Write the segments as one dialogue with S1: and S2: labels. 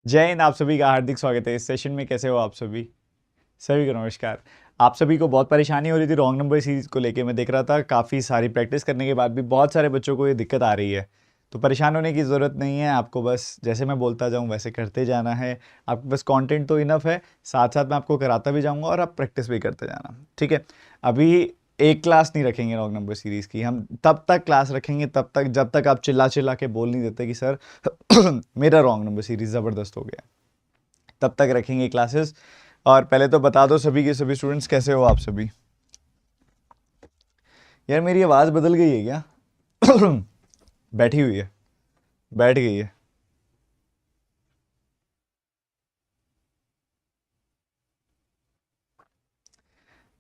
S1: जय हिंद। आप सभी का हार्दिक स्वागत है इस सेशन में। कैसे हो आप सभी? सभी को नमस्कार। आप सभी को बहुत परेशानी हो रही थी रॉन्ग नंबर सीरीज को लेके। मैं देख रहा था काफ़ी सारी प्रैक्टिस करने के बाद भी बहुत सारे बच्चों को ये दिक्कत आ रही है। तो परेशान होने की ज़रूरत नहीं है, आपको बस जैसे मैं बोलता जाऊँ वैसे करते जाना है। आपके बस कंटेंट तो इनफ है, साथ साथ मैं आपको कराता भी जाऊँगा और आप प्रैक्टिस भी करते जाना, ठीक है? अभी एक क्लास नहीं रखेंगे रॉन्ग नंबर सीरीज़ की, हम तब तक क्लास रखेंगे तब तक जब तक आप चिल्ला चिल्ला के बोल नहीं देते कि सर मेरा रॉन्ग नंबर सीरीज़ ज़बरदस्त हो गया। तब तक रखेंगे क्लासेस। और पहले तो बता दो सभी के सभी स्टूडेंट्स, कैसे हो आप सभी? यार मेरी आवाज़ बदल गई है क्या? बैठी हुई है, बैठ गई है।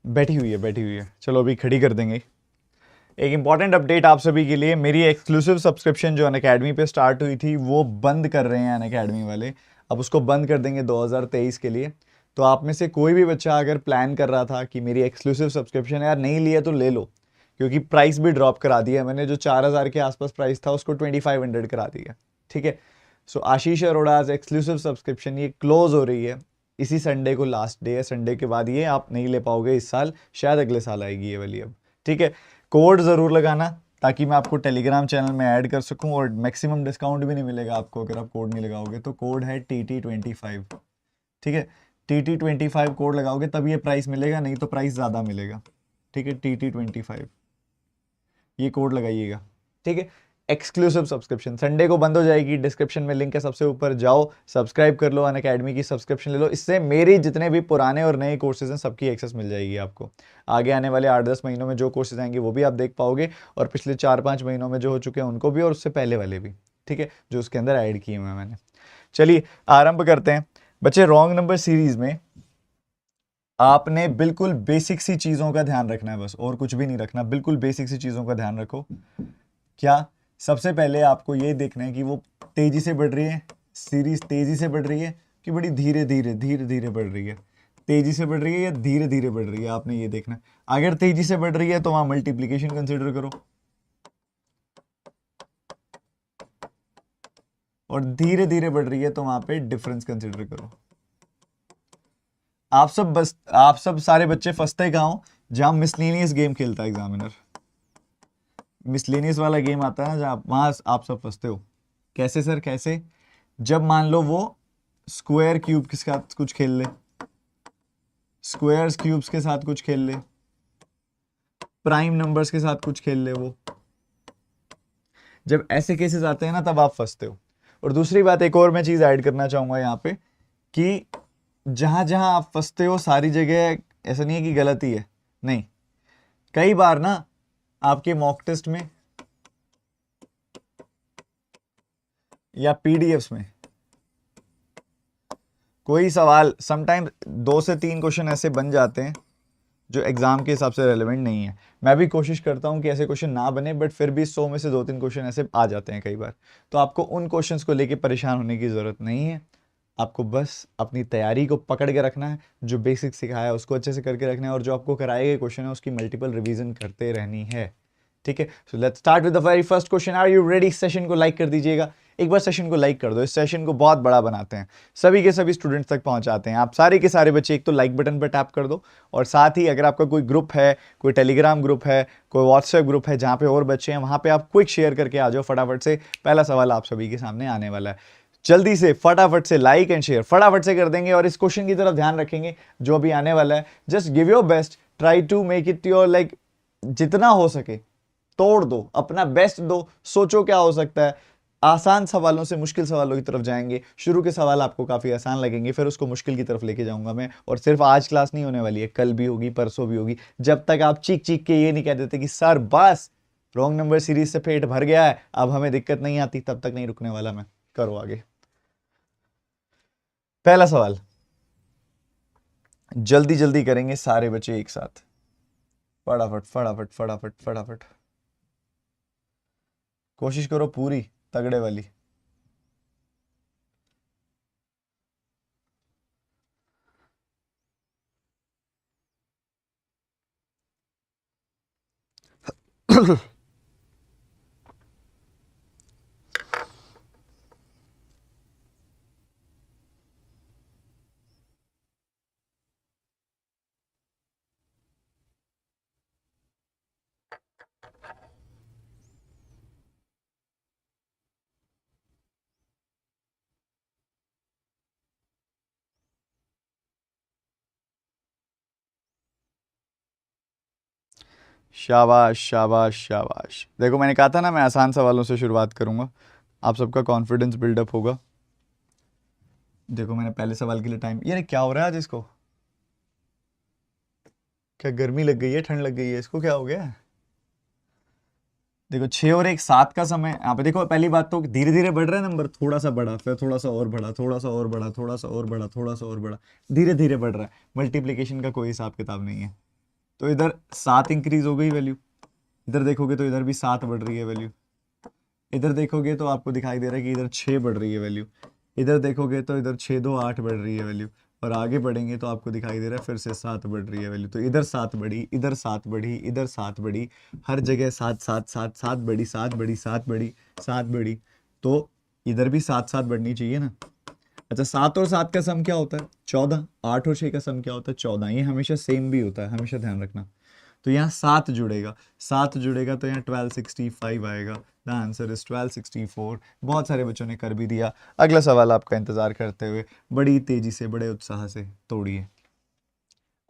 S1: बैठी हुई है, बैठी हुई है, चलो अभी खड़ी कर देंगे। एक इंपॉर्टेंट अपडेट आप सभी के लिए, मेरी एक्सक्लूसिव सब्सक्रिप्शन जो अनअकैडमी पे स्टार्ट हुई थी वो बंद कर रहे हैं अनअकैडमी वाले। अब उसको बंद कर देंगे 2023 के लिए। तो आप में से कोई भी बच्चा अगर प्लान कर रहा था कि मेरी एक्सक्लूसिव सब्सक्रिप्शन यार नहीं लिया तो ले लो, क्योंकि प्राइस भी ड्रॉप करा दिया है मैंने। जो 4000 के आसपास प्राइस था उसको 2500 करा दिया, ठीक है? सो आशीष अरोड़ाज एक्सक्लूसिव सब्सक्रिप्शन ये क्लोज हो रही है। इसी संडे को लास्ट डे है, संडे के बाद ये आप नहीं ले पाओगे इस साल, शायद अगले साल आएगी ये वाली अब, ठीक है? कोड ज़रूर लगाना ताकि मैं आपको टेलीग्राम चैनल में ऐड कर सकूं, और मैक्सिमम डिस्काउंट भी नहीं मिलेगा आपको अगर आप कोड नहीं लगाओगे। तो कोड है TT25, ठीक है? TT25 कोड लगाओगे तब ये प्राइस मिलेगा, नहीं तो प्राइस ज़्यादा मिलेगा, ठीक है? TT25 ये कोड लगाइएगा, ठीक है? एक्सक्लूसिव सब्सक्रिप्शन संडे को बंद हो जाएगी। डिस्क्रिप्शन में लिंक है, सबसे ऊपर जाओ, सब्सक्राइब कर लो, अनअकैडमी की सब्सक्रिप्शन ले लो। इससे मेरी जितने भी पुराने और नए कोर्सेज हैं सबकी एक्सेस मिल जाएगी आपको। आगे आने वाले 8-10 महीनों में जो कोर्सेज आएंगे वो भी आप देख पाओगे, और पिछले 4-5 महीनों में जो हो चुके हैं उनको भी, और उससे पहले वाले भी, ठीक है, जो उसके अंदर ऐड किए हुए हैं मैंने। चलिए आरंभ करते हैं बच्चे। रॉन्ग नंबर सीरीज में आपने बिल्कुल बेसिक सी चीज़ों का ध्यान रखना है, बस और कुछ भी नहीं रखना। बिल्कुल बेसिक सी चीज़ों का ध्यान रखो। क्या? सबसे पहले आपको ये देखना है कि वो तेजी से बढ़ रही है, सीरीज तेजी से बढ़ रही है कि बड़ी धीरे धीरे धीरे धीरे बढ़ रही है। तेजी से बढ़ रही है या धीरे धीरे बढ़ रही है, आपने ये देखना है। अगर तेजी से बढ़ रही है तो वहां मल्टीप्लीकेशन कंसिडर करो, और धीरे धीरे बढ़ रही है तो वहां पे डिफरेंस कंसिडर करो। आप सब सारे बच्चे फंसते कहाँ हो? जहां मिसलेनियस गेम खेलता है एग्जामिनर, मिसलेनियस वाला गेम आता है ना, जहां वहां आप सब फंसते हो। कैसे सर, कैसे? जब मान लो वो स्क्वायर क्यूब के साथ कुछ खेल ले, स्क्वायर्स क्यूब्स के साथ कुछ खेल ले, प्राइम नंबर्स के साथ कुछ खेल ले, वो जब ऐसे केसेस आते हैं ना तब आप फंसते हो। और दूसरी बात, एक और मैं चीज ऐड करना चाहूंगा यहाँ पे, कि जहां जहां आप फंसते हो सारी जगह ऐसा नहीं है कि गलती है, नहीं। कई बार ना आपके मॉक टेस्ट में या पीडीएफ्स में कोई सवाल, समटाइम 2 से 3 क्वेश्चन ऐसे बन जाते हैं जो एग्जाम के हिसाब से रेलेवेंट नहीं है। मैं भी कोशिश करता हूं कि ऐसे क्वेश्चन ना बने, बट फिर भी 100 में से 2-3 क्वेश्चन ऐसे आ जाते हैं कई बार। तो आपको उन क्वेश्चंस को लेके परेशान होने की जरूरत नहीं है। आपको बस अपनी तैयारी को पकड़ के रखना है, जो बेसिक सिखाया है उसको अच्छे से करके रखना है, और जो आपको कराए गए क्वेश्चन है उसकी मल्टीपल रिवीजन करते रहनी है, ठीक है? So let's start with the very first question. Are you ready? Session को लाइक कर दीजिएगा, एक बार सेशन को लाइक कर दो। इस सेशन को बहुत बड़ा बनाते हैं, सभी के सभी स्टूडेंट्स तक पहुंचाते हैं। आप सारे के सारे बच्चे एक तो लाइक बटन पर टैप कर दो, और साथ ही अगर आपका कोई ग्रुप है, कोई टेलीग्राम ग्रुप है, कोई व्हाट्सएप ग्रुप है जहां पे और बच्चे हैं, वहां पे आप क्विक शेयर करके आ जाओ फटाफट से। पहला सवाल आप सभी के सामने आने वाला है, जल्दी से फटाफट से लाइक एंड शेयर फटाफट से कर देंगे, और इस क्वेश्चन की तरफ ध्यान रखेंगे जो अभी आने वाला है। Just give your best, try to make it your like, जितना हो सके तोड़ दो, अपना बेस्ट दो। सोचो क्या हो सकता है। आसान सवालों से मुश्किल सवालों की तरफ जाएंगे। शुरू के सवाल आपको काफी आसान लगेंगे, फिर उसको मुश्किल की तरफ लेके जाऊंगा मैं। और सिर्फ आज क्लास नहीं होने वाली है, कल भी होगी, परसों भी होगी, जब तक आप चीख चीख के ये नहीं कह देते कि सर बस रॉन्ग नंबर सीरीज से पेट भर गया है, अब हमें दिक्कत नहीं आती, तब तक नहीं रुकने वाला मैं। करो आगे। पहला सवाल जल्दी जल्दी करेंगे सारे बच्चे एक साथ, फटाफट फटाफट फटाफट फटाफट। कोशिश करो पूरी तगड़े वाली। शाबाश शाबाश शाबाश। देखो मैंने कहा था ना मैं आसान सवालों से शुरुआत करूंगा, आप सबका कॉन्फिडेंस बिल्डअप होगा। देखो मैंने पहले सवाल के लिए टाइम, यार क्या हो रहा है आज इसको, क्या गर्मी लग गई है, ठंड लग गई है, इसको क्या हो गया है? देखो 6 और 1 7 का समय यहाँ पे। देखो पहली बात तो धीरे धीरे बढ़ रहा है नंबर, थोड़ा सा बढ़ा, फिर थोड़ा सा और बढ़ा, थोड़ा सा और बढ़ा, थोड़ा सा और बढ़ा, थोड़ा सा और बढ़ा, धीरे धीरे बढ़ रहा है। मल्टीप्लीकेशन का कोई हिसाब किताब नहीं है। तो इधर 7 इंक्रीज हो गई वैल्यू, इधर देखोगे तो इधर भी 7 बढ़ रही है वैल्यू, इधर देखोगे तो आपको दिखाई दे रहा है कि इधर 6 बढ़ रही है वैल्यू, इधर देखोगे तो इधर 6 2 8 बढ़ रही है वैल्यू, और आगे बढ़ेंगे तो आपको दिखाई दे रहा है फिर से 7 बढ़ रही है वैल्यू। तो इधर 7 बढ़ी, इधर 7 बढ़ी, इधर 7 बढ़ी, हर जगह 7 7 7 7 बढ़ी, 7 बढ़ी, 7 बढ़ी, 7 बढ़ी। तो इधर भी 7 7 बढ़नी चाहिए ना। अच्छा 7 और 7 का सम क्या होता है? 14। 8 और 6 का सम क्या होता है? 14। ये हमेशा सेम भी होता है, हमेशा ध्यान रखना। तो यहाँ 7 जुड़ेगा, 7 जुड़ेगा तो यहाँ 1265 आएगा। The answer is 1264। बहुत सारे बच्चों ने कर भी दिया। अगला सवाल आपका इंतजार करते हुए बड़ी तेजी से, बड़े उत्साह से तोड़िए।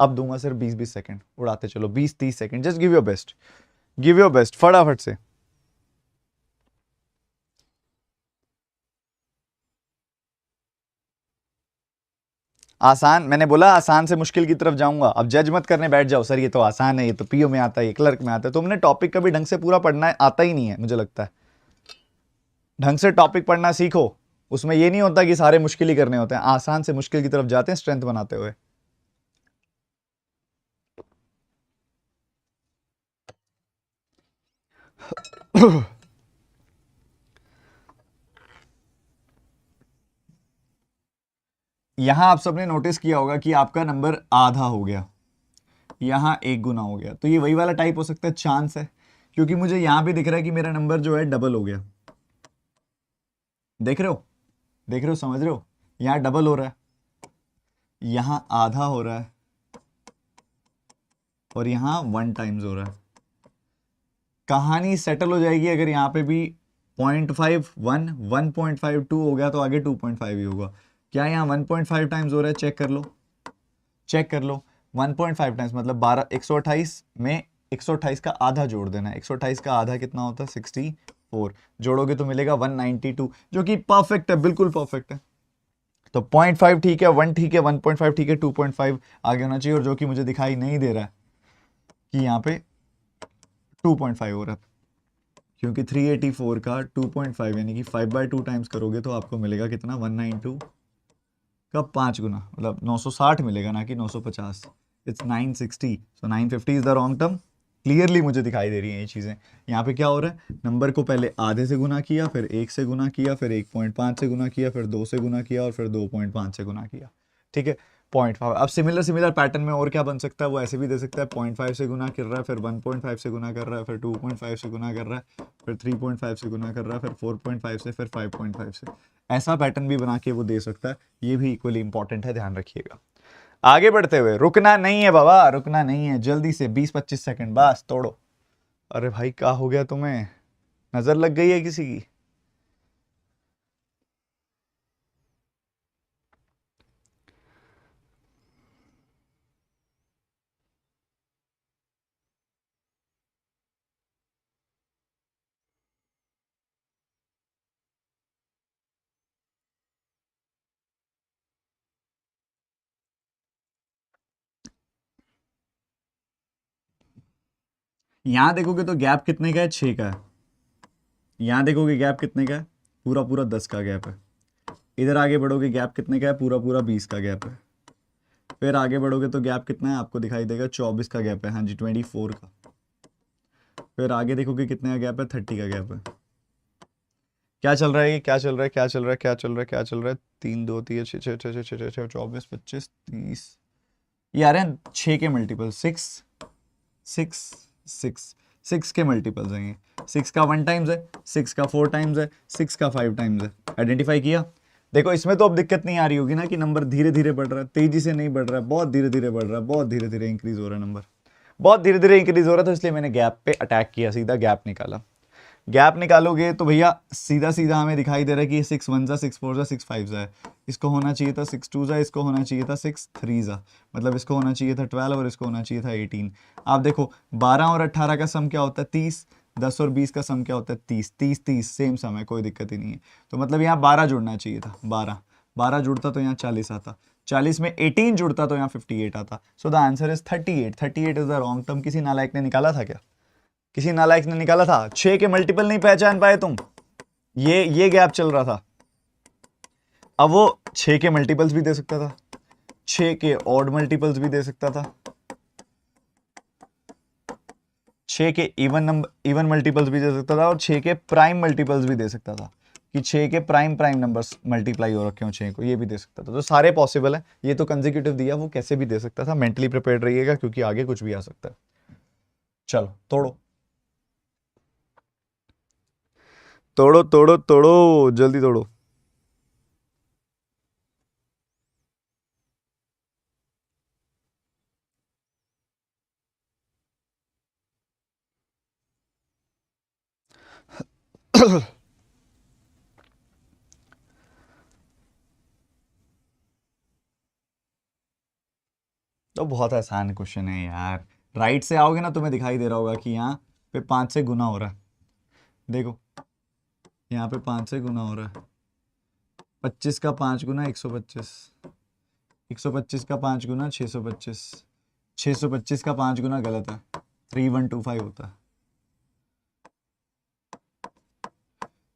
S1: अब दूंगा सिर्फ 20-20 सेकंड, उड़ाते चलो 20-30 second, just give your best, give your best फटाफट से। आसान, मैंने बोला आसान से मुश्किल की तरफ जाऊंगा। अब जज मत करने बैठ जाओ, सर ये तो आसान है, ये तो पीओ में आता है, ये क्लर्क में आता है। तुमने टॉपिक कभी ढंग से पूरा पढ़ना है, आता ही नहीं है मुझे लगता है। ढंग से टॉपिक पढ़ना सीखो, उसमें ये नहीं होता कि सारे मुश्किल ही करने होते हैं, आसान से मुश्किल की तरफ जाते हैं स्ट्रेंथ बनाते हुए। यहां आप सबने नोटिस किया होगा कि आपका नंबर आधा हो गया, यहां 1 गुना हो गया। तो ये वही वाला टाइप हो सकता है, चांस है, क्योंकि मुझे यहां भी दिख रहा है कि मेरा नंबर जो है डबल हो गया। देख रहे हो, देख रहे हो, समझ रहे हो? यहां डबल हो रहा है, यहां आधा हो रहा है, और यहां 1 टाइम्स हो रहा है। कहानी सेटल हो जाएगी अगर यहाँ पे भी 0.51 1.52 हो गया तो आगे 2.5 ही होगा। क्या यहाँ 1.5 टाइम्स हो रहा है? चेक कर लो, चेक कर लो। 1.5 टाइम्स मतलब 12, 128 में 128 का आधा जोड़ देना है। 128 का आधा कितना होता है? 64। जोड़ोगे तो मिलेगा 192, जो कि परफेक्ट है, बिल्कुल परफेक्ट है। तो 0.5 ठीक है, 1 ठीक है, 1.5 ठीक है, 2.5 आगे होना चाहिए। और जो कि मुझे दिखाई नहीं दे रहा है कि यहाँ पे 2.5 हो रहा है, क्योंकि 384 का 2.5 यानी कि 5/2 टाइम्स करोगे तो आपको मिलेगा कितना? 192 का 5 गुना, मतलब 960 मिलेगा, ना कि 950। It's 960, so 950 is the wrong term. Clearly मुझे दिखाई दे रही हैं ये चीज़ें। यहाँ पे क्या हो रहा है? नंबर को पहले आधे से गुना किया, फिर 1 से गुना किया, फिर 1.5 से गुना किया, फिर 2 से गुना किया, और फिर 2.5 से गुना किया। ठीक है, 0.5। अब सिमिलर सिमिलर पैटर्न में और क्या बन सकता है? वो ऐसे भी दे सकता है, 0.5 से गुना कर रहा है, फिर 1.5 से गुना कर रहा है, फिर 2.5 से गुना कर रहा है, फिर 3.5 से गुना कर रहा है, फिर 4.5 से, फिर 5.5 से। ऐसा पैटर्न भी बना के वो दे सकता है। ये भी इक्वली इंपॉर्टेंट है, ध्यान रखिएगा। आगे बढ़ते हुए, रुकना नहीं है बाबा, रुकना नहीं है, जल्दी से 20-25 सेकंड बस तोड़ो। अरे भाई क्या हो गया तुम्हें, नजर लग गई है किसी की? यहां देखोगे तो गैप कितने का है? 6 का है। यहां देखोगे गैप कितने का है? पूरा पूरा 10 का गैप है। इधर आगे बढ़ोगे गैप कितने का है? पूरा पूरा 20 का गैप है। फिर आगे बढ़ोगे तो गैप कितना है? आपको दिखाई देगा 24 का गैप है, हाँ जी 24 का। फिर आगे देखोगे कितने का गैप है? 30 का गैप है। क्या चल रहा है ये, क्या चल रहा है, क्या चल रहा है, क्या चल रहा है, क्या चल रहा है? 3 2 3 6 6 6 6 6 24 25 30, ये आ रहे हैं 6 के मल्टीपल, 6 6 6 6 के मल्टीपल्स हैं ये। 6 का 1 टाइम्स है, 6 का 4 टाइम्स है, 6 का 5 टाइम्स है। आइडेंटिफाई किया? देखो इसमें तो अब दिक्कत नहीं आ रही होगी ना कि नंबर धीरे धीरे बढ़ रहा है, तेजी से नहीं बढ़ रहा है, बहुत धीरे धीरे बढ़ रहा है, बहुत धीरे धीरे इंक्रीज हो रहा है नंबर, बहुत धीरे धीरे इंक्रीज हो रहा था, इसलिए मैंने गैप पे अटैक किया, सीधा गैप निकाला। गैप निकालोगे तो भैया सीधा सीधा हमें दिखाई दे रहा है कि 6 1 जा 6 4 जा 6 5 जा है, इसको होना चाहिए था 6 2 जा, इसको होना चाहिए था 6 3 जा, मतलब इसको होना चाहिए था 12 और इसको होना चाहिए था 18। आप देखो 12 और 18 का सम क्या होता है 30, 10 और 20 का सम क्या होता है 30, 30 30 सेम सम है, कोई दिक्कत ही नहीं है। तो मतलब यहाँ 12 जुड़ना चाहिए था, 12 12 जुड़ता तो यहाँ 40 आता, 40 में 18 जुड़ता तो यहाँ 58 आता। So the answer is 38। 38 is the wrong term. किसी नालायक ने निकाला था क्या? किसी नालायक ने निकाला था? 6 के मल्टीपल नहीं पहचान पाए तुम, ये गैप चल रहा था। अब वो 6 के मल्टीपल्स भी दे सकता था, 6 के ऑड मल्टीपल्स भी दे सकता था, 6 के इवन मल्टीपल्स भी दे सकता था, और 6 के प्राइम मल्टीपल्स भी दे सकता था, कि 6 के प्राइम नंबर्स मल्टीप्लाई हो रखे हो 6 को, ये भी दे सकता था। तो सारे पॉसिबल है। ये तो कंसेक्यूटिव दिया, वो कैसे भी दे सकता था। मेंटली प्रिपेयर्ड रहिएगा क्योंकि आगे कुछ भी आ सकता है। चलो तोड़ो तोड़ो तोड़ो तोड़ो, जल्दी तोड़ो। तो बहुत आसान क्वेश्चन है यार। राइट से आओगे ना, तुम्हें दिखाई दे रहा होगा कि यहाँ पे 5 से गुना हो रहा है। देखो यहाँ पे 5 से गुना हो रहा है। 25 का 5 गुना 125, 125 का 5 गुना 625, 625 का 5 गुना गलत है, 3125 होता है।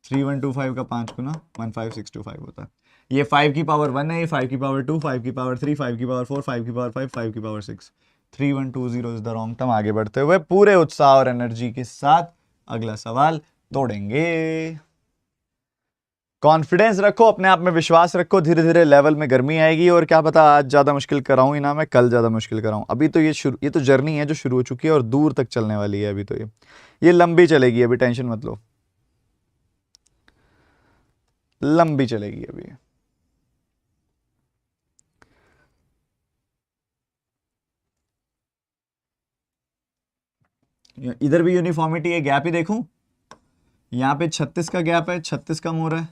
S1: 3125 का 5 गुना 15625 होता है। ये 5 की पावर 1 है, ये 5 की पावर 2, 5 की पावर 3, 5 की पावर 4, 5 की पावर 5, 5 की power 6। 3120 is the wrong term. आगे बढ़ते हुए पूरे उत्साह और एनर्जी के साथ अगला सवाल तोड़ेंगे। कॉन्फिडेंस रखो, अपने आप में विश्वास रखो, धीरे धीरे लेवल में गर्मी आएगी। और क्या पता आज ज्यादा मुश्किल कराऊं ही ना, मैं कल ज्यादा मुश्किल कराऊं। अभी तो ये तो जर्नी है जो शुरू हो चुकी है और दूर तक चलने वाली है। अभी तो ये लंबी चलेगी, अभी टेंशन मत लो, लंबी चलेगी अभी। इधर भी यूनिफॉर्मिटी है, गैप ही देखूं। यहाँ पे 36 का गैप है, 36 कम हो रहा है।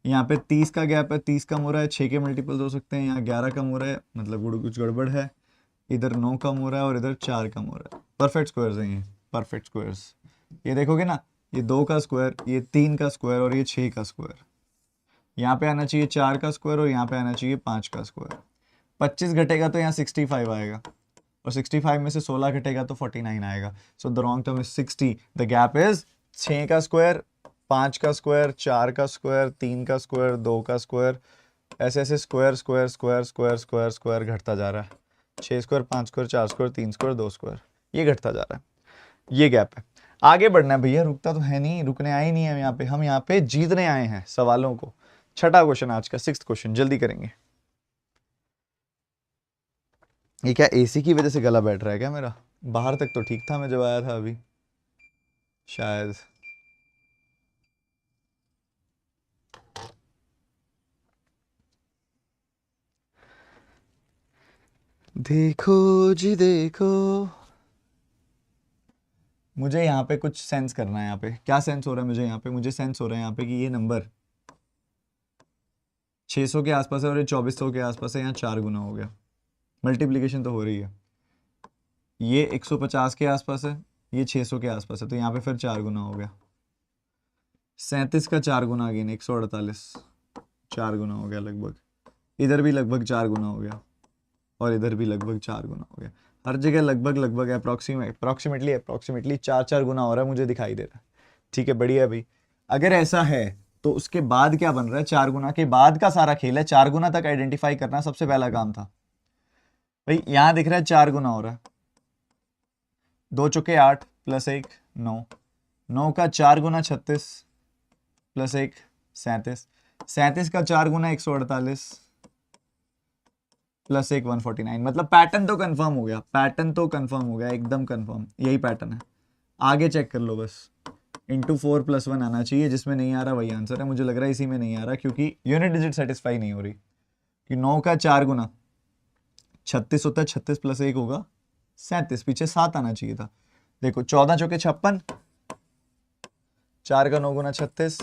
S1: यहाँ पे 30 का गैप है, 30 कम हो रहा है। 6 के मल्टीपल्स हो सकते हैं। यहाँ 11 कम हो रहा है, मतलब कुछ गड़बड़ है। इधर 9 कम हो रहा है और इधर 4 कम हो रहा है। परफेक्ट स्क्वायर्स हैं ये, परफेक्ट स्क्वायर्स। ये देखोगे ना, ये 2 का स्क्वायर, ये 3 का स्क्वायर और ये 6 का स्क्वायर। यहाँ पे आना चाहिए 4 का स्क्वायर और यहाँ पे आना चाहिए 5 का स्क्वायर। 25 घटेगा तो यहाँ 65 आएगा, और 65 में से 16 घटेगा तो 49 आएगा। So the wrong term is 60। The gap is 6 का स्क्वायर, 5 का स्क्वायर, 4 का स्क्वायर, 3 का स्क्वायर, 2 का स्क्वायर, ऐसे ऐसे square square square square square square घटता जा रहा है। 6 square, 5 square, 4 square, 3 square, 2 square, ये घटता जा रहा है। ये गैप है। आगे बढ़ना है भैया, रुकता तो है नहीं, रुकने आए नहीं हम यहाँ पे। हम यहाँ पे जीतने आए हैं सवालों को। छठा क्वेश्चन आज का, 6th क्वेश्चन, जल्दी करेंगे। ये क्या एसी की वजह से गला बैठ रहा है क्या मेरा? बाहर तक तो ठीक था मैं जब आया था अभी, शायद। देखो जी देखो, मुझे यहाँ पे कुछ सेंस करना है। यहाँ पे क्या सेंस हो रहा है मुझे? यहाँ पे मुझे सेंस हो रहा है यहाँ पे कि ये नंबर 600 के आसपास है और ये 2400 के आसपास है। यहाँ 4 गुना हो गया, मल्टीप्लीकेशन तो हो रही है। ये 150 के आसपास है, ये 600 के आसपास है, तो यहाँ पे फिर 4 गुना हो गया। 37 का 4 गुना अगेन 148, 4 गुना हो गया लगभग। इधर भी लगभग 4 गुना हो गया, और इधर भी लगभग 4 गुना हो गया। हर जगह लगभग लगभग अप्रोक्सीमेटली 4 गुना हो रहा है, मुझे दिखाई दे रहा है। ठीक है, बढ़िया भाई। अगर ऐसा है तो उसके बाद क्या बन रहा है? 4 गुना के बाद का सारा खेल है। 4 गुना तक आइडेंटिफाई करना सबसे पहला काम था भाई। यहां दिख रहा है 4 गुना हो रहा है, 2 चुके 8 प्लस 1 9, 9 का 4 गुना 36 प्लस 1 37, 37 का 4 गुना 148 प्लस 1 149। मतलब पैटर्न तो कंफर्म हो गया, पैटर्न तो कंफर्म हो गया, एकदम कंफर्म, यही पैटर्न है। आगे चेक कर लो बस। इंटू 4 + 1 आना चाहिए, जिसमें नहीं आ रहा वही आंसर है। मुझे लग रहा है इसी में नहीं आ रहा, क्योंकि यूनिट डिजिट सेटिस्फाई नहीं हो रही। कि 9 का 4 गुना 36 होता है, 36 प्लस 1 होगा 37, पीछे 7 आना चाहिए था। देखो 14 चौके 56, 4 का 9 गुना 36,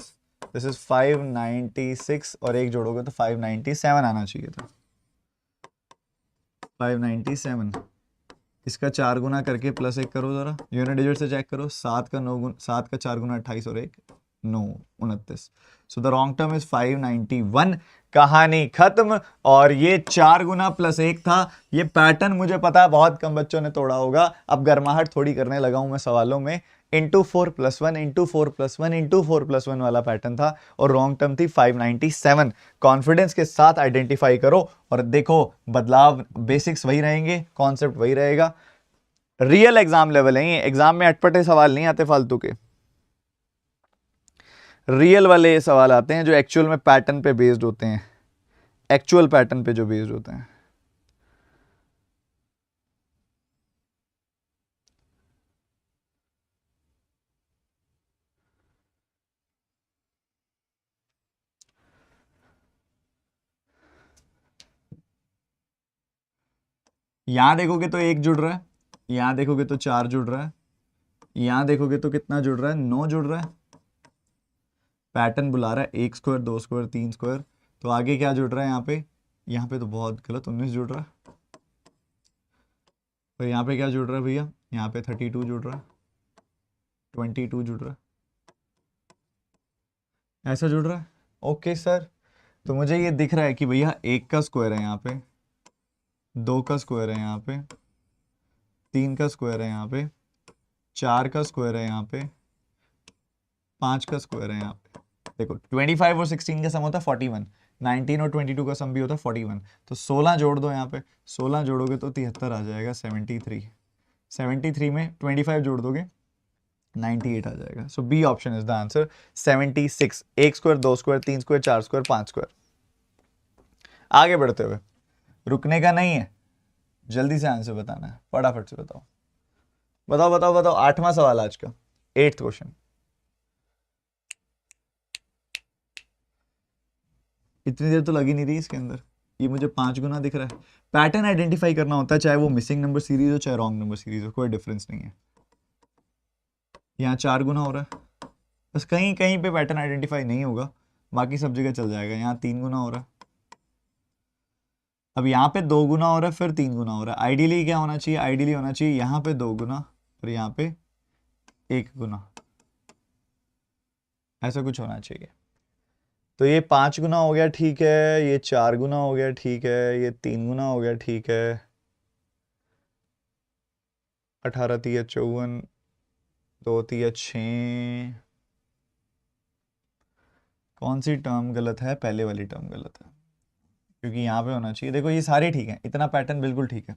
S1: दिस इज 596 और एक जोड़ोगे तो 597 आना चाहिए था, 597। इसका 4 गुना करके प्लस 1 करो, जरा यूनिट डिजिट से चेक करो, 7 का 4 गुना 28 और 1 9 29। So the wrong term is 591। कहानी खत्म। और ये 4 गुना प्लस 1 था। ये पैटर्न मुझे पता है बहुत कम बच्चों ने तोड़ा होगा। अब गर्माहट थोड़ी करने लगा हूं मैं सवालों में। इंटू 4+1 इंटू 4+1 इंटू 4+1 वाला पैटर्न था और रॉन्ग टर्म थी 597। कॉन्फिडेंस के साथ आइडेंटिफाई करो और देखो बदलाव, बेसिक्स वही रहेंगे, कॉन्सेप्ट वही रहेगा। रियल एग्जाम लेवल है ये, एग्जाम में अटपटे सवाल नहीं आते फालतू के, रियल वाले सवाल आते हैं जो एक्चुअल में पैटर्न पे बेस्ड होते हैं, एक्चुअल पैटर्न पे जो बेस्ड होते हैं। यहां देखोगे तो 1 जुड़ रहा है, यहां देखोगे तो 4 जुड़ रहा है, यहां देखोगे तो कितना जुड़ रहा है, 9 जुड़ रहा है। पैटर्न बुला रहा है 1 स्क्वायर 2 स्क्वायर 3 स्क्वायर। तो आगे क्या जुड़ रहा है यहाँ पे तो बहुत गलत, 19 जुड़ रहा है। और यहाँ पे क्या जुड़ रहा है भैया, यहाँ पे 32 जुड़ रहा है, 22 जुड़ रहा है, ऐसा जुड़ रहा है। ओके सर, तो मुझे ये दिख रहा है कि भैया 1 का स्क्वायर है यहाँ पे, 2 का स्क्वायर है यहाँ पे, 3 का स्क्वायर है यहाँ पे, 4 का स्क्वायर है यहाँ पे, 5 का स्क्वायर है यहाँ पे। देखो 25 और 16 का सम होता है 41, 19 और 22 का सम भी होता है 41। तो 16 जोड़ दो यहाँ पे, 16 जोड़ोगे तो 73 आ जाएगा, 73। 73 में 25 जोड़ दोगे 98 आ जाएगा। So B option is the answer, 76। 1 square 2 square 3 square 4 square 5 square. आगे बढ़ते हुए, रुकने का नहीं है, जल्दी से आंसर बताना है, फटाफट से बताओ बताओ बताओ बताओ। 8वां सवाल आज का, 8th क्वेश्चन। इतनी देर तो लगी नहीं रही इसके अंदर, ये मुझे 5 गुना दिख रहा है। पैटर्न आइडेंटिफाई करना होता है, चाहे वो मिसिंग नंबर सीरीज हो चाहे रॉन्ग नंबर सीरीज हो, कोई डिफरेंस नहीं है। यहाँ 4 गुना हो रहा है, बस कहीं कहीं पे पैटर्न आइडेंटिफाई नहीं होगा, बाकी सब जगह चल जाएगा। यहाँ 3 गुना हो रहा है, अब यहाँ पे 2 गुना हो रहा है, फिर 3 गुना हो रहा है। आइडियली क्या होना चाहिए, आइडियली होना चाहिए यहाँ पे 2 गुना और यहाँ पे 1 गुना, ऐसा कुछ होना चाहिए। तो ये 5 गुना हो गया, ठीक है, ये 4 गुना हो गया, ठीक है, ये 3 गुना हो गया, ठीक है, 18 3 54, 2 3 6। कौन सी टर्म गलत है, पहले वाली टर्म गलत है, क्योंकि यहाँ पे होना चाहिए। देखो ये सारे ठीक है, इतना पैटर्न बिल्कुल ठीक है,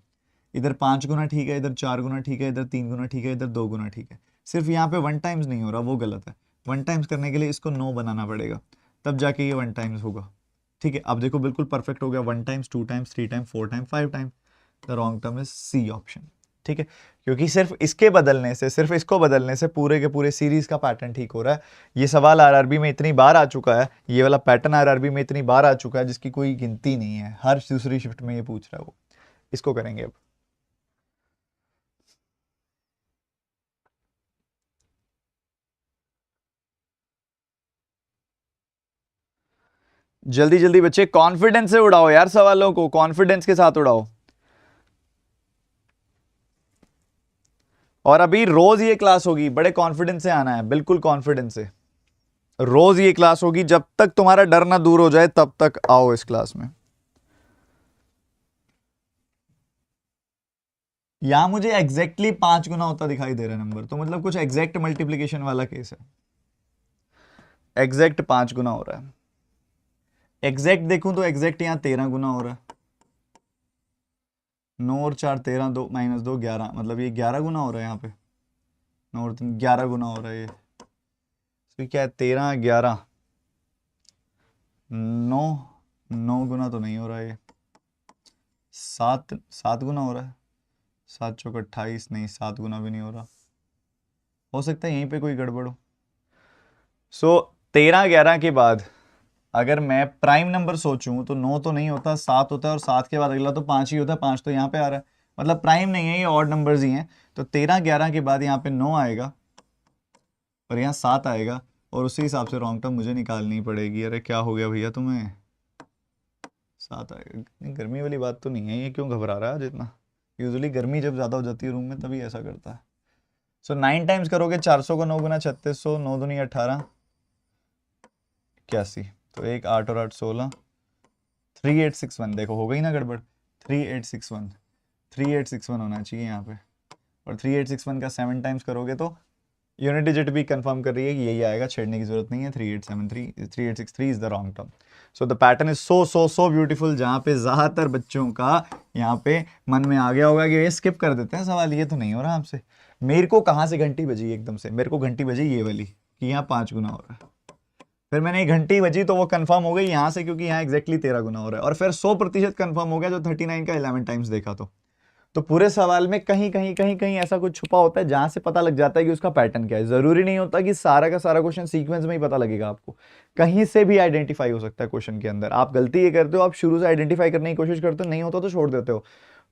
S1: इधर 5 गुना ठीक है, इधर 4 गुना ठीक है, इधर 3 गुना ठीक है, इधर 2 गुना ठीक है। सिर्फ यहाँ पे 1 टाइम्स नहीं हो रहा, वो गलत है। 1 टाइम्स करने के लिए इसको 9 बनाना पड़ेगा, तब जाके ये 1 टाइम्स होगा। ठीक है, अब देखो बिल्कुल परफेक्ट हो गया, 1 times 2 times 3 times 4 times 5 times. The wrong term is C option. ठीक है, क्योंकि सिर्फ इसके बदलने से, सिर्फ इसको बदलने से पूरे के पूरे सीरीज का पैटर्न ठीक हो रहा है। ये सवाल आरआरबी में इतनी बार आ चुका है, ये वाला पैटर्न आरआरबी में इतनी बार आ चुका है जिसकी कोई गिनती नहीं है, हर दूसरी शिफ्ट में ये पूछ रहा है वो। इसको करेंगे अब। जल्दी जल्दी बच्चे, कॉन्फिडेंस से उड़ाओ यार सवालों को, कॉन्फिडेंस के साथ उड़ाओ। और अभी रोज ये क्लास होगी, बड़े कॉन्फिडेंस से आना है, बिल्कुल कॉन्फिडेंस से। रोज ये क्लास होगी, जब तक तुम्हारा डर ना दूर हो जाए तब तक आओ इस क्लास में। यहां मुझे एग्जैक्टली 5 गुना होता दिखाई दे रहा है नंबर, तो मतलब कुछ एग्जैक्ट मल्टीप्लीकेशन वाला केस है। एग्जैक्ट 5 गुना हो रहा है। एग्जैक्ट देखूं तो एग्जैक्ट यहां 13 गुना हो रहा है। 9 और 4 13, 2 - 2 11, मतलब ये 11 गुना हो रहा है यहाँ पे। 9 और 3 11 गुना हो रहा है ये। तो क्या है, 13 11 9, 9 गुना तो नहीं हो रहा है ये। 7 गुना हो रहा है। 7 चौक 28, नहीं 7 गुना भी नहीं हो सकता है यहीं पे कोई गड़बड़ हो। सो 13 11 के बाद अगर मैं प्राइम नंबर सोचूं तो 9 तो नहीं होता, 7 होता है, और 7 के बाद अगला तो 5 ही होता है। 5 तो यहाँ पे आ रहा है, मतलब प्राइम नहीं है, ये ऑड नंबर्स ही हैं। तो 13 11 के बाद यहाँ पे 9 आएगा और यहाँ 7 आएगा, और उसी हिसाब से रॉन्ग टर्म मुझे निकालनी पड़ेगी। अरे क्या हो गया भैया तुम्हें? 7 आएगा। नहीं, गर्मी वाली बात तो नहीं है, ये क्यों घबरा रहा है आज इतना? यूजुअली गर्मी जब ज़्यादा हो जाती है रूम में तभी ऐसा करता है। सो 9 टाइम्स करोगे 400 को 9 गुना 3600, 9 दूनी 18, 81। तो 1 8 और 8 16, 3861। देखो हो गई ना गड़बड़। 3861, 3861 होना चाहिए यहाँ पे। और 3861 का 7 टाइम्स करोगे तो यूनिट डिजिट भी कंफर्म कर रही है कि यही आएगा, छेड़ने की जरूरत नहीं है। 3873, 3863 is the wrong term. So the pattern is so so so beautiful, जहाँ पे ज़्यादातर बच्चों का यहाँ पे मन में आ गया होगा कि ये स्किप कर देते हैं सवाल, ये तो नहीं हो रहा हमसे। मेरे को कहाँ से घंटी बजी एकदम से? मेरे को घंटी बजी ये वाली कि यहाँ 5 गुना हो रहा है। फिर मैंने एक घंटी बजी तो वो कंफर्म हो गई यहाँ से, क्योंकि यहाँ एग्जैक्टली 13 गुना हो रहा है। और फिर 100% कंफर्म हो गया जो 39 का 11 टाइम्स देखा। तो पूरे सवाल में कहीं कहीं कहीं कहीं ऐसा कुछ छुपा होता है जहां से पता लग जाता है कि उसका पैटर्न क्या है। जरूरी नहीं होता कि सारा का सारा क्वेश्चन सीक्वेंस में ही पता लगेगा आपको, कहीं से भी आइडेंटिफाई हो सकता है क्वेश्चन के अंदर। आप गलती ये करते हो, आप शुरू से आइडेंटिफाई करने की कोशिश करते हो, नहीं होता तो छोड़ देते हो।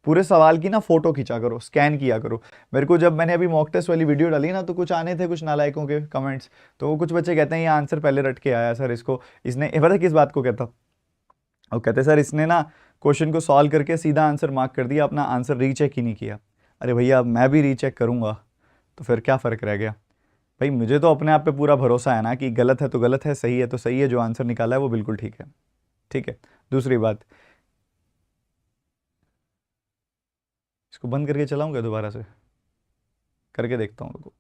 S1: पूरे सवाल की ना फोटो खींचा करो, स्कैन किया करो। मेरे को जब मैंने अभी मॉक टेस्ट वाली वीडियो डाली ना, तो कुछ आने थे कुछ नालायकों के कमेंट्स। तो वो कुछ बच्चे कहते हैं ये आंसर पहले रट के आया सर, इसको इसने पता किस बात को कहता, और कहते सर इसने ना क्वेश्चन को सॉल्व करके सीधा आंसर मार्क कर दिया, अपना आंसर रीचेक ही नहीं किया। अरे भैया मैं भी रीचेक करूंगा तो फिर क्या फ़र्क रह गया? भाई मुझे तो अपने आप पे पूरा भरोसा है ना कि गलत है तो गलत है, सही है तो सही है, जो आंसर निकाला है वो बिल्कुल ठीक है। ठीक है। दूसरी बात, इसको बंद करके चलाऊंगा दोबारा से, करके देखता हूँ रुको।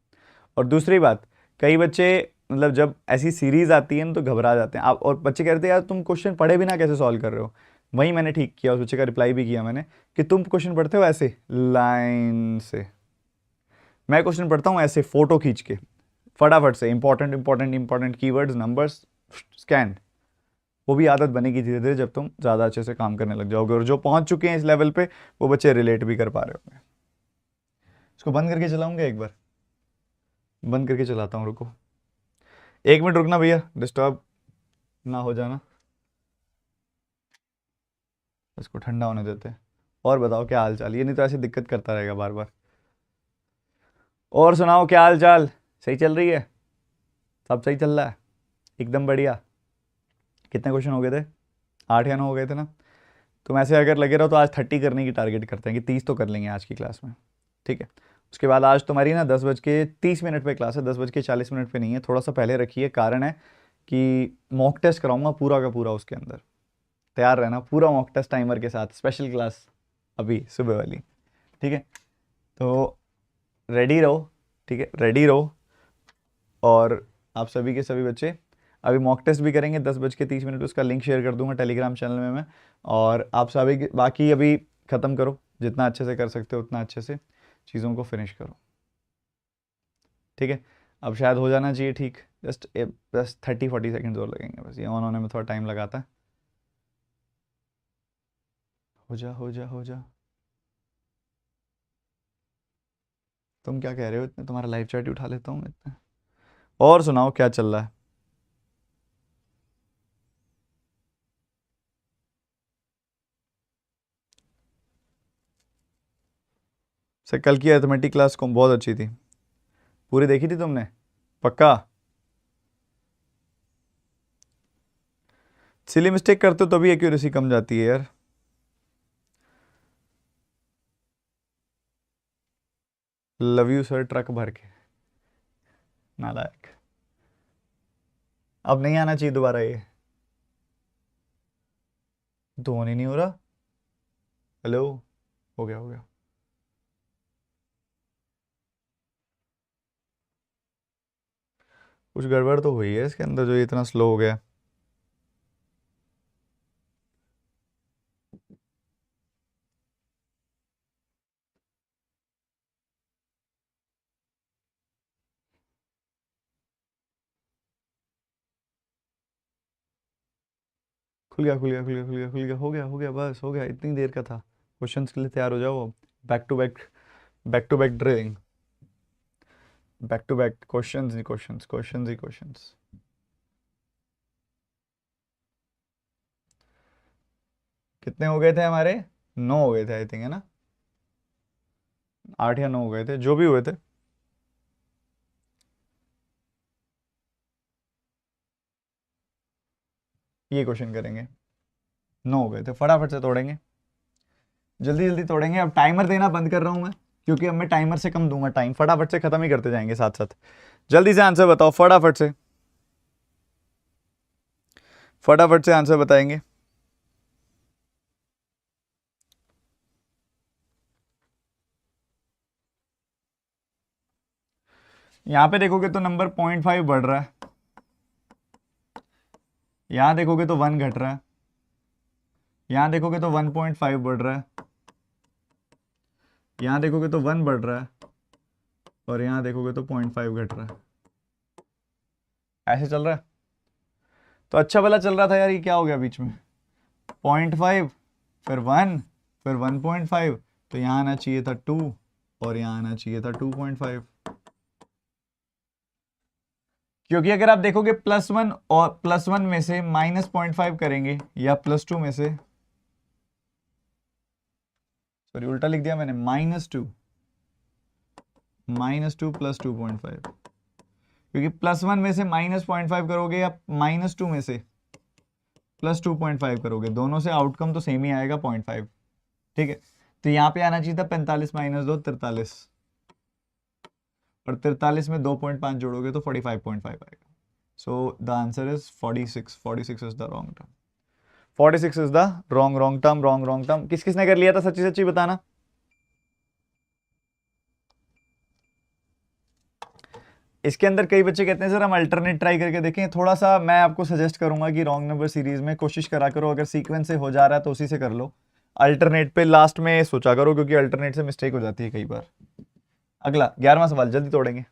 S1: और दूसरी बात, कई बच्चे मतलब जब ऐसी सीरीज आती है ना तो घबरा जाते हैं आप, और बच्चे कहते हैं यार तुम क्वेश्चन पढ़े बिना कैसे सॉल्व कर रहे हो। वही मैंने ठीक किया, उस बच्चे का रिप्लाई भी किया मैंने कि तुम क्वेश्चन पढ़ते हो ऐसे लाइन से, मैं क्वेश्चन पढ़ता हूँ ऐसे फोटो खींच के फटाफट से, important important important keywords numbers scan. वो भी आदत बनेगी धीरे धीरे जब तुम ज़्यादा अच्छे से काम करने लग जाओगे, और जो पहुंच चुके हैं इस लेवल पे वो बच्चे रिलेट भी कर पा रहे होंगे। इसको बंद करके चलाऊंगा एक बार, बंद करके चलाता हूँ रुको, 1 मिनट रुकना भैया, डिस्टर्ब ना हो जाना। इसको ठंडा होने देते हैं। और बताओ क्या हाल चाल? ये नहीं तो ऐसे दिक्कत करता रहेगा बार बार। और सुनाओ क्या हाल चाल? सही चल रही है? सब सही चल रहा है? एकदम बढ़िया। कितने क्वेश्चन हो गए थे? 8 या 9 हो गए थे ना? तुम ऐसे अगर लगे रहो तो आज 30 करने की टारगेट करते हैं कि 30 तो कर लेंगे आज की क्लास में। ठीक है। उसके बाद आज तुम्हारी ना 10:30 पे क्लास है, 10:40 पे नहीं है, थोड़ा सा पहले रखिए। कारण है कि मॉक टेस्ट कराऊंगा पूरा का पूरा, उसके अंदर तैयार रहना, पूरा मॉक टेस्ट टाइमर के साथ, स्पेशल क्लास अभी सुबह वाली। ठीक है, तो रेडी रहो। ठीक है, रेडी रहो। और आप सभी के सभी बच्चे अभी मॉक टेस्ट भी करेंगे 10:30, उसका लिंक शेयर कर दूंगा टेलीग्राम चैनल में मैं। और आप सभी बाकी अभी ख़त्म करो, जितना अच्छे से कर सकते हो उतना अच्छे से चीज़ों को फिनिश करो। ठीक है, अब शायद हो जाना चाहिए ठीक, जस्ट बस 30-40 सेकेंड्स और लगेंगे, बस ये ऑन होने में थोड़ा टाइम लगाता है। हो जा हो जा हो जा। तुम क्या कह रहे हो इतने? तुम्हारा लाइव चैट ही उठा लेता हूँ इतने। और सुनाओ क्या चल रहा है? सर कल की अर्थमेटिक क्लास को बहुत अच्छी थी, पूरी देखी थी तुमने? पक्का? सिली मिस्टेक करते हो तभी एक्यूरेसी कम जाती है यार। लव यू सर ट्रक भर के, नालायक। अब नहीं आना चाहिए दोबारा ये, तो ऑन ही नहीं हो रहा। हेलो, हो गया हो गया। कुछ गड़बड़ तो हुई है इसके अंदर जो ये इतना स्लो हो गया। खुल गया खुल गया खुल गया खुल गया खुल गया, हो गया बस हो गया, इतनी देर का था। क्वेश्चंस के लिए तैयार हो जाओ अब। Back to back drilling, back to back questions ही क्वेश्चंस, क्वेश्चंस ही क्वेश्चंस। कितने हो गए थे हमारे? 9 हो गए थे आई थिंक, है ना? 8 या 9 हो गए थे, जो भी हुए थे। ये क्वेश्चन करेंगे। 9 हो गए थे, फटाफट से तोड़ेंगे, जल्दी जल्दी तोड़ेंगे। अब टाइमर देना बंद कर रहा हूं मैं, क्योंकि अब मैं टाइमर से कम दूंगा टाइम, फटाफट से खत्म ही करते जाएंगे साथ साथ। जल्दी से आंसर बताओ, फटाफट से, फटाफट से आंसर बताएंगे। यहां पे देखोगे तो नंबर 0.5 बढ़ रहा है, यहां देखोगे तो 1 घट रहा है, यहां देखोगे तो 1.5 बढ़ रहा है, यहां देखोगे तो 1 बढ़ रहा है, और यहां देखोगे तो 0.5 घट रहा है। ऐसे चल रहा है तो अच्छा भला चल रहा था यार, ये क्या हो गया बीच में? 0.5, फिर 1, फिर 1.5, तो यहाँ आना चाहिए था 2, और यहाँ आना चाहिए था 2.5। क्योंकि अगर आप देखोगे +1 और +1 में से -0.5 करेंगे, या +2 में से, सॉरी उल्टा लिख दिया मैंने, -2 + 2.5, क्योंकि +1 में से -0.5 करोगे या -2 में से +2.5 करोगे, दोनों से आउटकम तो सेम ही आएगा 0.5। ठीक है, तो यहाँ पे आना चाहिए था 45 - 2 43, और 43 में 2.5 जोड़ोगे तो 45.5 आएगा। So the answer is 46। 46 is the wrong term, 46 is the wrong term, wrong term. किस किसने कर लिया था सच्ची सच्ची बताना। इसके अंदर कई बच्चे कहते हैं सर हम अल्टरनेट ट्राई करके देखें, थोड़ा सा मैं आपको सजेस्ट करूंगा कि रॉन्ग नंबर सीरीज में कोशिश करा करो, अगर सीक्वेंस से हो जा रहा है तो उसी से कर लो, अल्टरनेट पे लास्ट में सोचा करो, क्योंकि अल्टरनेट से मिस्टेक हो जाती है कई बार। अगला 11वां सवाल, जल्दी तोड़ेंगे।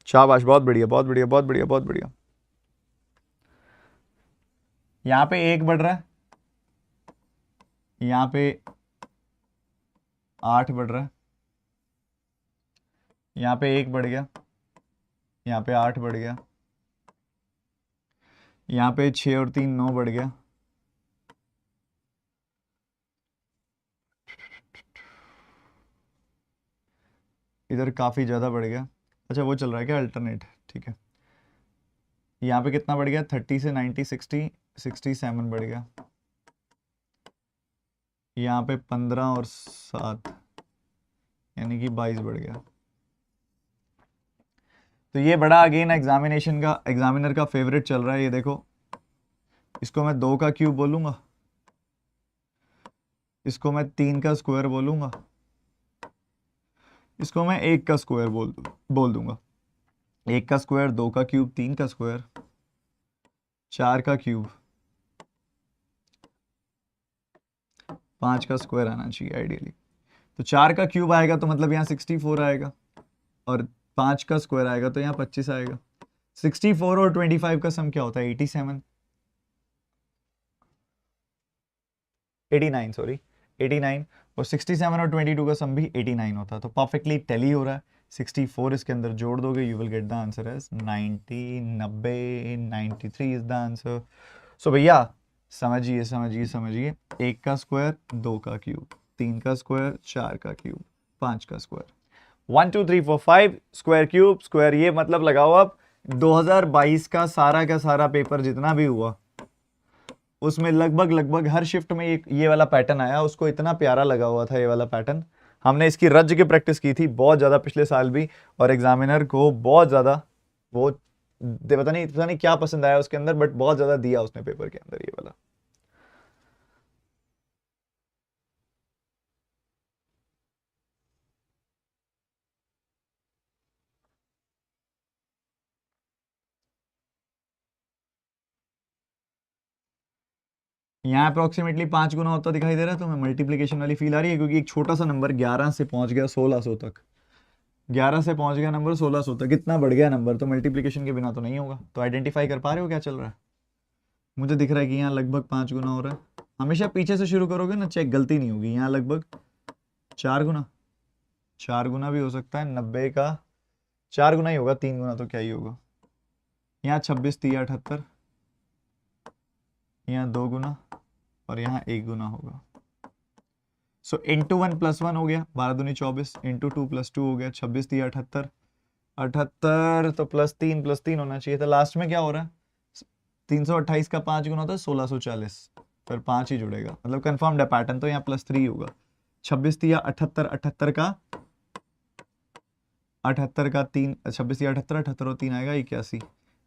S1: शाबाश, बहुत बढ़िया, बहुत बढ़िया, बहुत बढ़िया, बहुत बढ़िया। यहां पे 1 बढ़ रहा है, यहां पे 8 बढ़ रहा है, यहां पे 1 बढ़ गया, यहाँ पे 8 बढ़ गया, यहाँ पे 6 और 3 9 बढ़ गया, इधर काफ़ी ज़्यादा बढ़ गया। अच्छा वो चल रहा है क्या अल्टरनेट? ठीक है, यहाँ पे कितना बढ़ गया? 30 से 90 60 67 बढ़ गया, यहाँ पे 15 और 7 यानी कि 22 बढ़ गया। तो ये बड़ा अगेन एग्जामिनर का फेवरेट चल रहा है, ये देखो, इसको मैं 2 का क्यूब बोलूंगा, इसको मैं 3 का स्क्वायर बोलूंगा, इसको मैं 1 का स्क्वायर बोल दूंगा। 1 का स्क्वायर, 2 का क्यूब, 3 का स्क्वायर, 4 का क्यूब, 5 का स्क्वायर आना चाहिए आइडियली। तो 4 का क्यूब आएगा तो मतलब यहाँ 64 आएगा, और 5 का स्क्वायर आएगा तो यहाँ 25 आएगा। 64 और 25 का सम क्या होता है? 87, 89 सॉरी 89, और 67 और 22 का सम भी 89 होता है, तो परफेक्टली टैली हो रहा है। 64 इसके अंदर जोड़ दोगे, you will get the answer as 90, 90, 93 is the answer. So भैया समझिए समझिए समझिए, 1 का स्क्वायर, 2 का क्यूब, 3 का स्क्वायर, 4 का क्यूब, 5 का स्क्वायर, 1 2 3 4 5 स्क्वायर क्यूब स्क्वायर। ये मतलब लगाओ आप 2022 का सारा पेपर जितना भी हुआ उसमें लगभग लगभग हर शिफ्ट में ये वाला पैटर्न आया, उसको इतना प्यारा लगा हुआ था ये वाला पैटर्न। हमने इसकी रज की प्रैक्टिस की थी बहुत ज़्यादा पिछले साल भी, और एग्जामिनर को बहुत ज़्यादा वो पता नहीं क्या पसंद आया उसके अंदर, बट बहुत ज़्यादा दिया उसने पेपर के अंदर ये वाला। यहाँ अप्रोक्सीमेटली 5 गुना होता दिखाई दे रहा है, तो मैं मल्टीप्लीकेशन वाली फील आ रही है, क्योंकि एक छोटा सा नंबर 11 से पहुंच गया 1600 तक, 11 से पहुंच गया नंबर 1600 तक, इतना बढ़ गया नंबर, तो मल्टीप्लीकेशन के बिना तो नहीं होगा। तो आइडेंटिफाई कर पा रहे हो क्या चल रहा है? मुझे दिख रहा है कि यहाँ लगभग 5 गुना हो रहा है। हमेशा पीछे से शुरू करोगे ना, चेक गलती नहीं होगी। यहाँ लगभग 4 गुना, 4 गुना भी हो सकता है, 90 का 4 गुना ही होगा, 3 गुना तो क्या ही होगा। यहाँ 26 3 78, यहाँ 2 गुना और यहाँ 1 गुना होगा। सो इंटू 1 + 1 हो गया 12 दूनी 24, इंटू 2 + 2 हो गया 26 3 78, 78 तो +3 होना चाहिए था। लास्ट में क्या हो रहा है, 328 का 5 गुना होता है 1640, फिर 5 ही जुड़ेगा, मतलब कंफर्म्ड है पैटर्न, तो यहाँ +3 होगा। 26 3 78, 78 का 3, 26 3 78, 78 और 3 आएगा 81,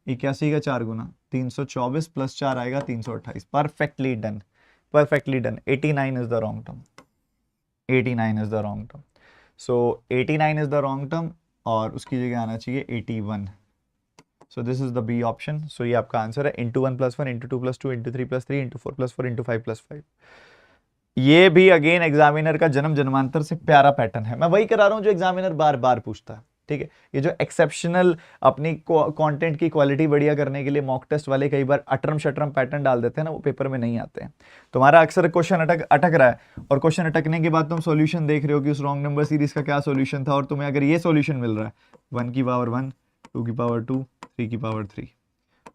S1: 81 का 4 गुना 324 + 4 आएगा 328। Perfectly done, perfectly done. 89 is the wrong term, 89 is the wrong term. So 89 is the wrong term और उसकी जगह आना चाहिए 81। So this is the B option. So ये आपका आंसर है, into 1 + 1, into 2 + 2, into 3 + 3, into 4 + 4, into 5 + 5। ये भी अगेन एग्जामिनर का जन्म जन्मांतर से प्यारा पैटर्न है। मैं वही करा रहा हूं जो एग्जामिनर बार बार पूछता है, ठीक है। ये जो एक्सेप्शनल अपनी कंटेंट की क्वालिटी बढ़िया करने के लिए मॉक टेस्ट वाले कई बार अटरम शटरम पैटर्न डाल देते हैं ना, वो पेपर में नहीं आते हैं। तुम्हारा अक्सर क्वेश्चन अटक रहा है और क्वेश्चन अटकने के बाद तुम सॉल्यूशन देख रहे हो कि उस रॉन्ग नंबर सीरीज का क्या सॉल्यूशन था, और तुम्हें अगर ये सॉल्यूशन मिल रहा है 1 की पावर 1, 2 की पावर 2, 3 की पावर 3,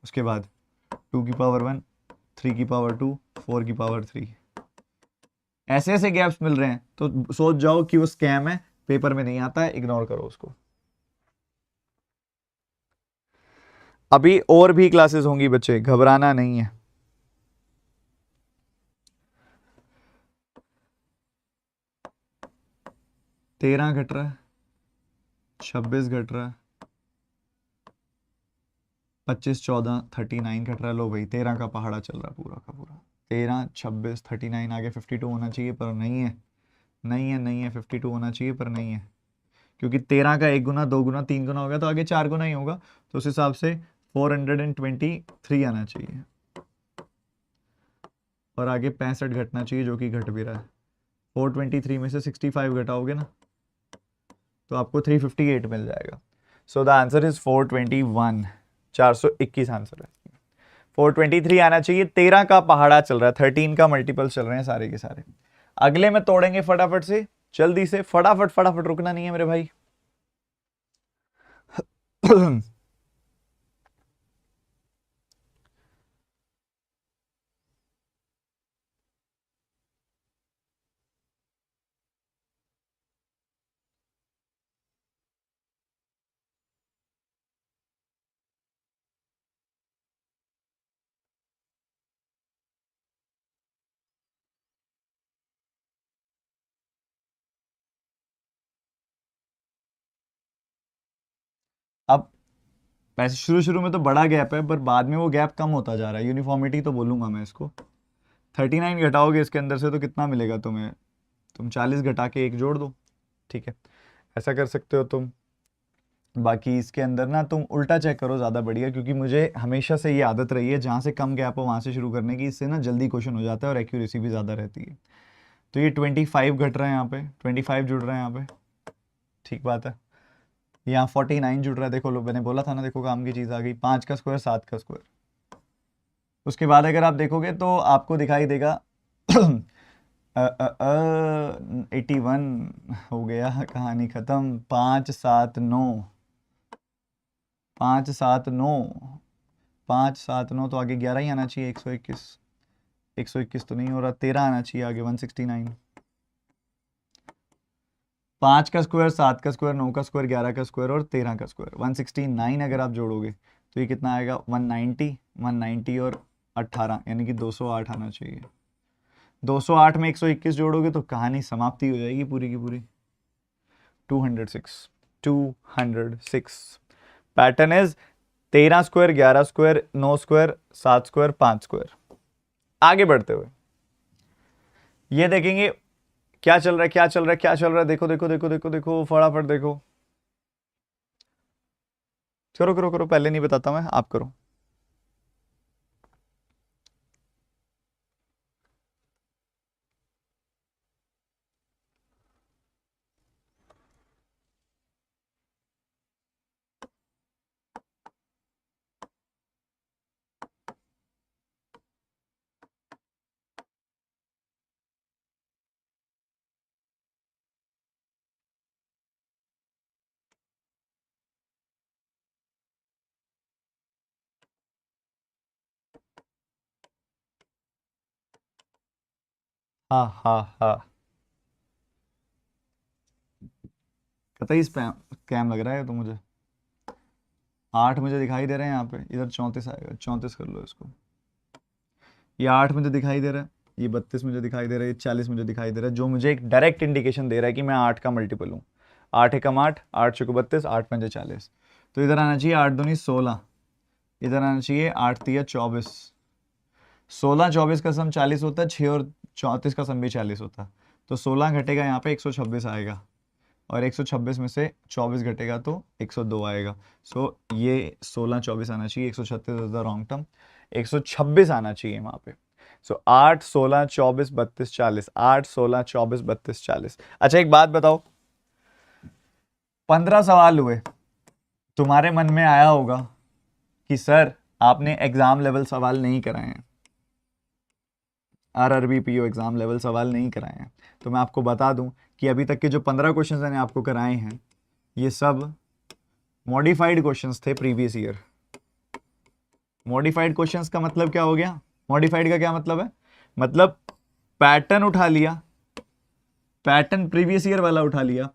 S1: उसके बाद 2 की पावर 1, 3 की पावर 2, 4 की पावर 3, ऐसे ऐसे गैप्स मिल रहे हैं, तो सोच जाओ कि वो स्कैम है, पेपर में नहीं आता है, इग्नोर करो उसको। अभी और भी क्लासेस होंगी बच्चे, घबराना नहीं है। तेरह घट रहा है, 26 घट रहा है, 25 14 39 घट रहा है। लो भाई 13 का पहाड़ा चल रहा है पूरा का पूरा। 13 26 39, आगे 52 होना चाहिए पर नहीं है, नहीं है, नहीं है। 52 होना चाहिए पर नहीं है, क्योंकि 13 का 1 गुना 2 गुना 3 गुना होगा तो आगे 4 गुना ही होगा, तो उस हिसाब से 423 आना चाहिए और आगे 65 घटना चाहिए, जो कि घट भी रहा है। 423 में से 65 घटाओगे ना तो आपको 358 मिल जाएगा। So the answer is 421, 421 answer है। 423 आना चाहिए। 13 का पहाड़ा चल रहा है, 13 का मल्टीपल चल रहे हैं सारे के सारे। अगले में तोड़ेंगे फटाफट से, जल्दी से, फटाफट फटाफट, रुकना नहीं है मेरे भाई। अब वैसे शुरू शुरू में तो बड़ा गैप है, पर बाद में वो गैप कम होता जा रहा है, यूनिफॉर्मिटी तो बोलूंगा मैं इसको। 39 घटाओगे इसके अंदर से तो कितना मिलेगा तुम्हें, तुम 40 घटा के 1 जोड़ दो, ठीक है, ऐसा कर सकते हो तुम। बाकी इसके अंदर ना तुम उल्टा चेक करो, ज़्यादा बढ़िया, क्योंकि मुझे हमेशा से ये आदत रही है जहाँ से कम गैप हो वहाँ से शुरू करने की, इससे ना जल्दी क्वेश्चन हो जाता है और एक्यूरेसी भी ज़्यादा रहती है। तो ये 25 घट रहा है यहाँ पे, 25 जुड़ रहा है यहाँ पे, ठीक बात है। यहाँ 49 जुड़ रहा है, देखो लो मैंने बोला था ना, देखो काम की चीज़ आ गई। 5 का स्क्वायर 7 का स्क्वायर, उसके बाद अगर आप देखोगे तो आपको दिखाई देगा 81 हो गया, कहानी खत्म। 5 7 9, 5 7 9, 5 7 9, तो आगे 11 ही आना चाहिए। 121, 121 तो नहीं हो रहा, 13 आना चाहिए आगे, 169। 5 का स्क्वायर 7 का स्क्वायर 9 का स्क्वायर 11 का स्क्वायर और 13 का स्क्वायर, 169 अगर आप जोड़ोगे तो ये कितना आएगा, 190, 190 और 18, यानी कि 208 आना चाहिए। 208 में 121 जोड़ोगे तो कहानी समाप्ति हो जाएगी पूरी की पूरी। 206, 206। Pattern is 13 square 11 square 9 square 7 square 5 square. आगे बढ़ते हुए ये देखेंगे क्या चल रहा है, क्या चल रहा है, क्या चल रहा है। देखो देखो देखो देखो देखो, फटाफट देखो, करो करो करो, पहले नहीं बताता मैं, आप करो। हाँ हाँ हाँ, कतई स्पैम स्कैम लग रहा है तो मुझे। 8 मुझे दिखाई दे रहे हैं यहाँ पे, इधर 34 आएगा, 34 कर लो इसको। ये 8 मुझे दिखाई दे रहा है, ये 32 मुझे दिखाई दे रहा है, ये 40 मुझे दिखाई दे रहा है, जो मुझे एक डायरेक्ट इंडिकेशन दे रहा है कि मैं 8 का मल्टीपल हूँ। 8 एकम 8, 8 चौको 32, 8 पंजे 40। तो इधर आना चाहिए 8 दूनी 16, इधर आना चाहिए 8 तिया 24। 16 24 का सम 40 होता है, 6 और 34 का सम भी 40 होता है। तो 16 घटेगा यहाँ पे 126 आएगा, और 126 में से 24 घटेगा तो 102 आएगा। सो ये 16 24 आना चाहिए, 136 इज द रॉन्ग टर्म, 126 आना चाहिए वहां पे। सो 8 16 24 32 40, 8 16 24 32 40। अच्छा एक बात बताओ, 15 सवाल हुए, तुम्हारे मन में आया होगा कि सर आपने एग्जाम लेवल सवाल नहीं कराए हैं, आरआरबी पीओ एग्जाम लेवल सवाल नहीं कराए हैं। तो मैं आपको बता दूं कि अभी तक के जो 15 क्वेश्चंस मैंने आपको कराए हैं, ये सब मॉडिफाइड क्वेश्चंस थे प्रीवियस ईयर। मॉडिफाइड क्वेश्चंस का मतलब क्या हो गया? मॉडिफाइड का क्या मतलब है? मतलब पैटर्न उठा लिया, पैटर्न प्रीवियस ईयर वाला उठा लिया,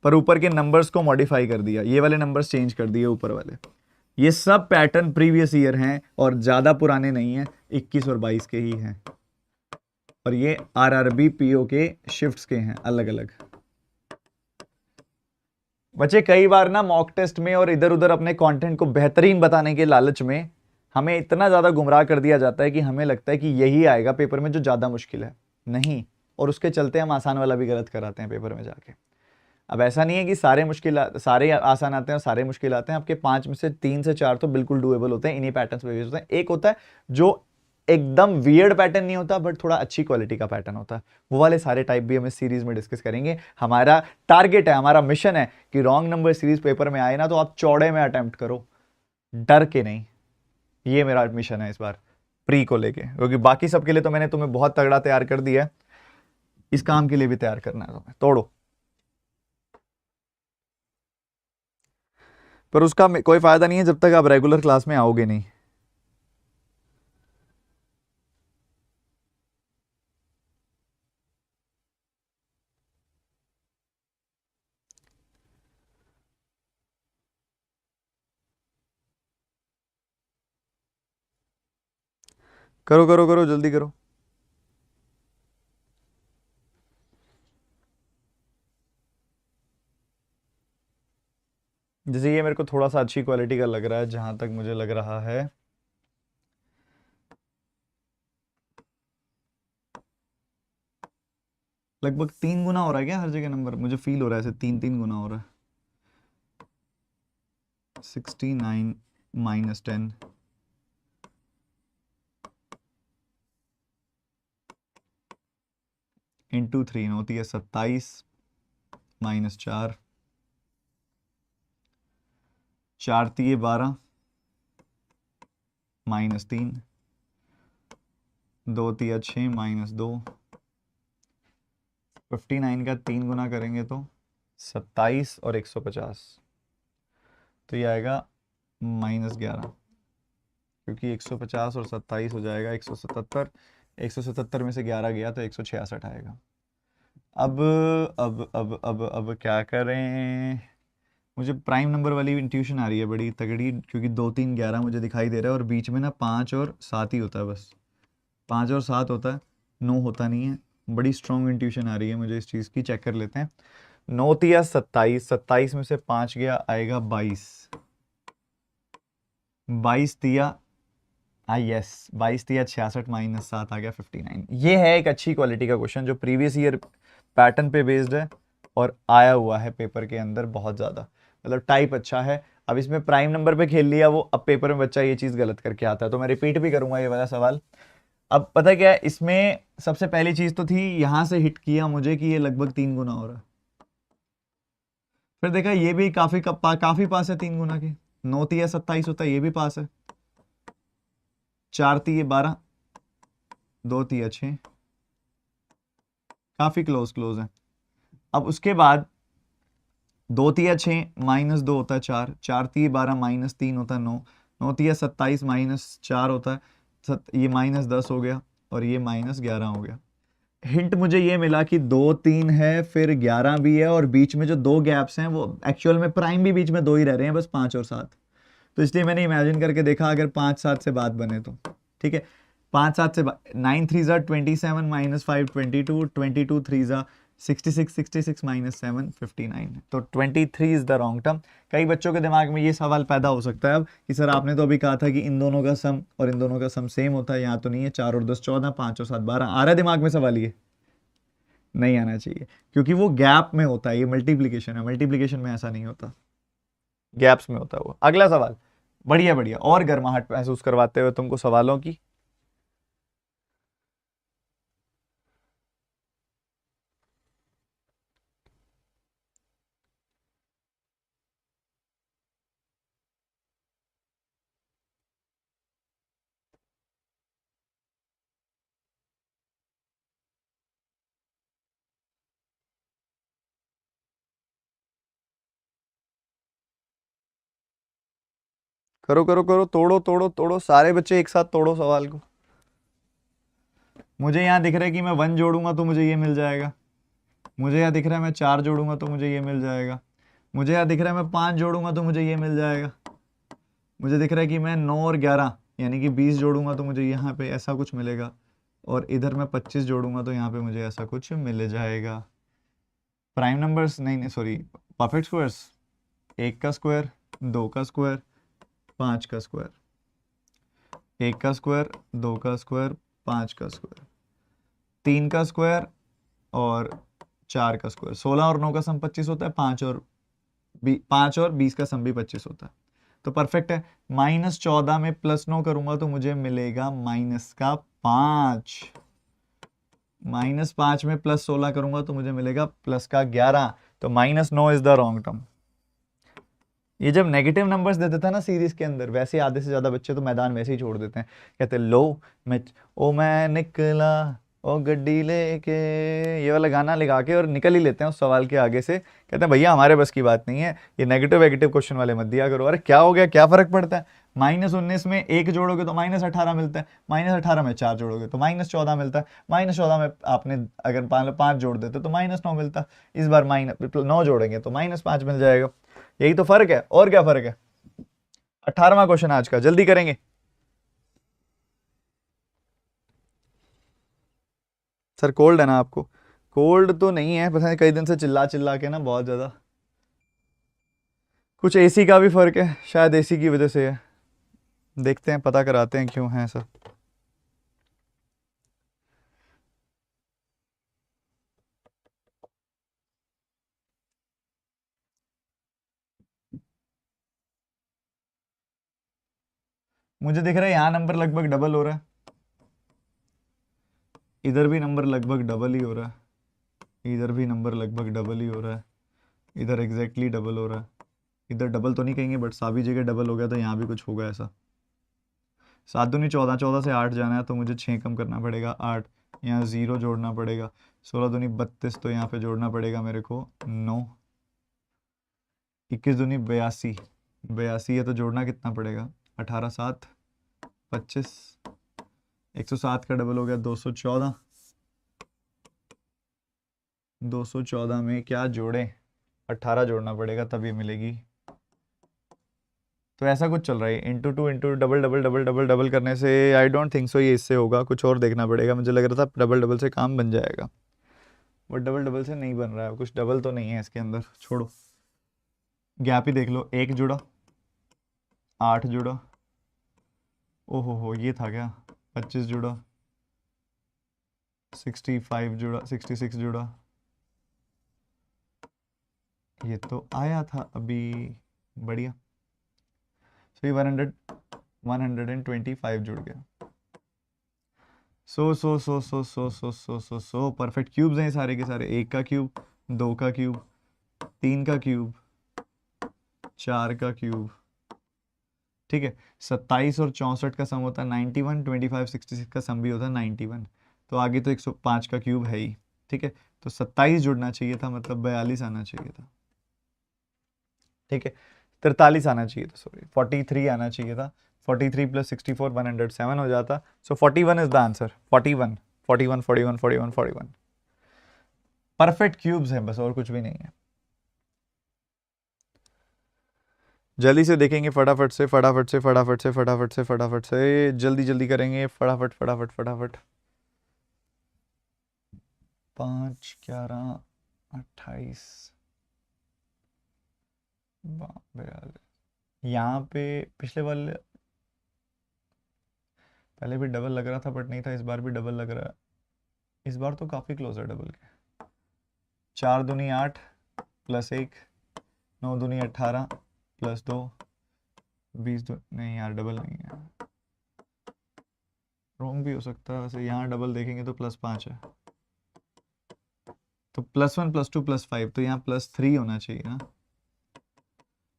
S1: पर ऊपर के नंबर्स को मॉडिफाई कर दिया, ये वाले नंबर्स चेंज कर दिए ऊपर वाले। ये सब पैटर्न प्रीवियस ईयर हैं और ज्यादा पुराने नहीं हैं, 21 और 22 के ही हैं, और ये आरआरबी पीओ के शिफ्ट्स के हैं अलग अलग। बच्चे कई बार ना मॉक टेस्ट में और इधर उधर अपने कंटेंट को बेहतरीन बताने के लालच में हमें इतना ज़्यादा गुमराह कर दिया जाता है कि हमें लगता है कि यही आएगा पेपर में जो ज़्यादा मुश्किल है, नहीं। और उसके चलते हम आसान वाला भी गलत कराते हैं पेपर में जाके। अब ऐसा नहीं है कि सारे आसान आते हैं और सारे मुश्किल आते हैं, आपके 5 में से 3 से 4 तो बिल्कुल डुएबल होते हैं, इन्हीं पैटर्न्स पे बेस्ड होते हैं। एक होता है जो एकदम वियर्ड पैटर्न नहीं होता बट थोड़ा अच्छी क्वालिटी का पैटर्न होता है, वो वाले सारे टाइप भी हम इस सीरीज में डिस्कस करेंगे। हमारा टारगेट है, हमारा मिशन है कि रॉन्ग नंबर सीरीज पेपर में आए ना तो आप चौड़े में अटेम्प्ट करो, डर के नहीं। ये मेरा मिशन है इस बार प्री को लेके, क्योंकि बाकी सबके लिए तो मैंने तुम्हें बहुत तगड़ा तैयार कर दिया है, इस काम के लिए भी तैयार करना है तुम्हें, तोड़ो। पर उसका कोई फायदा नहीं है जब तक आप रेगुलर क्लास में आओगे नहीं। करो करो करो, जल्दी करो। जैसे ये मेरे को थोड़ा सा अच्छी क्वालिटी का लग रहा है, जहां तक मुझे लग रहा है। लगभग 3 गुना हो रहा है क्या हर जगह नंबर? मुझे फील हो रहा है ऐसे 3 गुना हो रहा है। 69 माइनस 10 इंटू 3 होती है 27 माइनस 4, 4 तिये 12 माइनस 3, 2 तिया 6 माइनस 2। 59 का 3 गुना करेंगे तो 27 और 150, तो ये आएगा -11, क्योंकि 150 और 27 हो जाएगा 177। 177 में से 11 गया तो 166 आएगा। अब क्या करें? मुझे प्राइम नंबर वाली इंट्यूशन आ रही है बड़ी तगड़ी, क्योंकि 2 3 11 मुझे दिखाई दे रहा है और बीच में ना 5 और 7 ही होता है, बस 5 और 7 होता है, 9 होता नहीं है। बड़ी स्ट्रॉन्ग इंट्यूशन आ रही है मुझे इस चीज़ की, चेक कर लेते हैं। 9 तिया 27, 27 में से 5 गया आएगा 22, 22 तिया यस 22 तिया 66 माइनस 7 आ गया 59। ये है एक अच्छी क्वालिटी का क्वेश्चन जो प्रीवियस ईयर पैटर्न पे बेस्ड है और आया हुआ है पेपर के अंदर बहुत ज़्यादा, मतलब टाइप अच्छा है। अब इसमें प्राइम नंबर पे खेल लिया वो, अब पेपर में बच्चा ये चीज़ गलत करके आता है, तो मैं रिपीट भी करूंगा ये वाला सवाल। अब पता क्या है इसमें, सबसे पहली चीज़ तो थी यहां से हिट किया मुझे कि ये लगभग 3 गुना हो रहा है, फिर देखा ये भी काफी पास है 3 गुना के। 9 तिया 27 होता है, ये भी पास है। 4 तिये 12, 2 तिया 6, काफी क्लोज है। अब उसके बाद 2 तिया 6 माइनस 2 होता है 4, 4 तिये 12 माइनस 3 होता है 9, 9 तिया 27 माइनस 4 होता है ये -10 हो गया और ये -11 हो गया। हिंट मुझे ये मिला कि 2 3 है, फिर 11 भी है, और बीच में जो 2 गैप्स हैं वो एक्चुअल में प्राइम भी बीच में 2 ही रह रहे हैं, बस 5 और 7। तो इसलिए मैंने इमेजिन करके देखा अगर 5 7 से बात बने तो ठीक है। 5 7 से 9 3 ज़ा 27 माइनस 5 22, 22 3 ज़ा 66, 66 माइनस 7 59। तो 23 इज द रॉन्ग टर्म। कई बच्चों के दिमाग में ये सवाल पैदा हो सकता है अब कि सर आपने तो अभी कहा था कि इन दोनों का सम और इन दोनों का सम सेम होता है, यहाँ तो नहीं है। 4 और 10 14, 5 और 7 12 आ रहा है दिमाग में सवाल? ये नहीं आना चाहिए क्योंकि वो गैप में होता है, ये मल्टीप्लीकेशन है, मल्टीप्लीकेशन में ऐसा नहीं होता, गैप्स में होता है वो। अगला सवाल, बढ़िया बढ़िया, और गर्माहट महसूस करवाते हुए तुमको सवालों की। करो करो करो, तोड़ो तोड़ो तोड़ो, सारे बच्चे एक साथ तोड़ो सवाल को। मुझे यहाँ दिख रहा है कि मैं 1 जोड़ूंगा तो मुझे ये मिल जाएगा। मुझे यहाँ दिख रहा है मैं 4 जोड़ूंगा तो मुझे ये मिल जाएगा। मुझे यहाँ दिख रहा है मैं 5 जोड़ूंगा तो मुझे ये मिल जाएगा। मुझे दिख रहा है कि मैं 9 और 11 यानी कि 20 जोड़ूंगा तो मुझे यहाँ पे ऐसा कुछ मिलेगा, और इधर मैं 25 जोड़ूंगा तो यहाँ पे मुझे ऐसा कुछ मिल जाएगा। प्राइम नंबर्स नहीं नहीं सॉरी, परफेक्ट स्क्वायर्स। 1 का स्क्वायर, 2 का स्क्वायर, 5 का स्क्वायर। 1 का स्क्वायर, 2 का स्क्वायर, 5 का स्क्वायर, 3 का स्क्वायर और 4 का स्क्वायर। 16 और 9 का सम 25 होता है, 5 और 20 का सम भी 25 होता है, तो परफेक्ट है। -14 में +9 करूंगा तो मुझे मिलेगा -5। -5 में +16 करूंगा तो मुझे मिलेगा +11। तो -9 इज द रॉन्ग टर्म। ये जब नेगेटिव नंबर्स दे देता है ना सीरीज के अंदर, वैसे आधे से ज्यादा बच्चे तो मैदान वैसे ही छोड़ देते हैं, कहते हैं लो मैं निकला ओ गड्डी लेके, ये वाला गाना लगा के और निकल ही लेते हैं उस सवाल के आगे से। कहते हैं भैया हमारे बस की बात नहीं है, ये नेगेटिव वेगेटिव क्वेश्चन वाले मत दिया करो। अरे क्या हो गया, क्या फर्क पड़ता है? -19 में 1 जोड़ोगे तो -18 मिलता है, -18 में 4 जोड़ोगे तो -14 मिलता है, -14 में आपने अगर 5 जोड़ देते तो -9 मिलता, इस बार -9 जोड़ेंगे तो -5 मिल जाएगा। यही तो फर्क है, और क्या फर्क है। 18वां क्वेश्चन आज का, जल्दी करेंगे। सर कोल्ड है ना आपको? कोल्ड तो नहीं है, पता नहीं कई दिन से चिल्ला चिल्ला के ना बहुत ज्यादा। कुछ एसी का भी फर्क है, शायद एसी की वजह से है। देखते हैं, पता कराते हैं क्यों है सर। मुझे दिख रहा है यहाँ नंबर लगभग डबल हो रहा है, इधर भी नंबर लगभग डबल ही हो रहा है, इधर भी नंबर लगभग डबल ही हो रहा है, इधर एग्जैक्टली डबल हो रहा है। इधर डबल तो नहीं कहेंगे बट सभी जगह डबल हो गया, तो यहाँ भी कुछ होगा ऐसा। 7 दूनी 14, 14 से 8 जाना है तो मुझे 6 कम करना पड़ेगा, 8 यहाँ 0 जोड़ना पड़ेगा, 16 दूनी 32 तो यहाँ पे जोड़ना पड़ेगा मेरे को 9, 21 दूनी 82, 82 है तो जोड़ना कितना पड़ेगा 18 7 25, 107 का डबल हो गया 214, 214 में क्या जोड़ें, 18 जोड़ना पड़ेगा तभी मिलेगी। तो ऐसा कुछ चल रहा है, into 2 into double double double double double करने से आई डोंट थिंक सो ये इससे होगा, कुछ और देखना पड़ेगा। मुझे लग रहा था डबल डबल से काम बन जाएगा, बट डबल डबल से नहीं बन रहा है, कुछ डबल तो नहीं है इसके अंदर, छोड़ो। गैप ही देख लो, 1 जुड़ा, 8 जुड़ा, ओहो हो ये था क्या, 25 जुड़ा, 65 जुड़ा, 66 जुड़ा, ये तो आया था अभी, बढ़िया। सो ये 125 जुड़ गया। सो परफेक्ट क्यूब्स हैं सारे के सारे। 1 का क्यूब, 2 का क्यूब, 3 का क्यूब, 4 का क्यूब, ठीक है। 27 और 64 का सम होता है 91, 25 66 का सम भी होता है 91, तो आगे तो 105 का क्यूब है ही, ठीक है। तो 27 जुड़ना चाहिए था, मतलब 42 आना चाहिए था, ठीक है। 43 आना चाहिए था, सॉरी 43 आना चाहिए था। 43 + 64 107 हो जाता, सो 41 is the answer, 41 41 41 41 41। Perfect cubes हैं बस, और कुछ भी नहीं है। जल्दी से देखेंगे, फटाफट से फटाफट से फटाफट से फटाफट से फटाफट से जल्दी जल्दी करेंगे, फटाफट फटाफट फटाफट। 5 11 28 यहाँ पे पिछले वाले पहले भी डबल लग रहा था बट नहीं था, इस बार भी डबल लग रहा है। इस बार तो काफ़ी क्लोज है डबल के। 4 दूनी 8 प्लस 1, 9 दूनी 18 प्लस 2 20 दो, नहीं यार डबल नहीं है, रॉन्ग भी हो सकता है वैसे। यहाँ डबल देखेंगे तो +5 है, तो +1 +2 +5, तो यहाँ +3 होना चाहिए ना।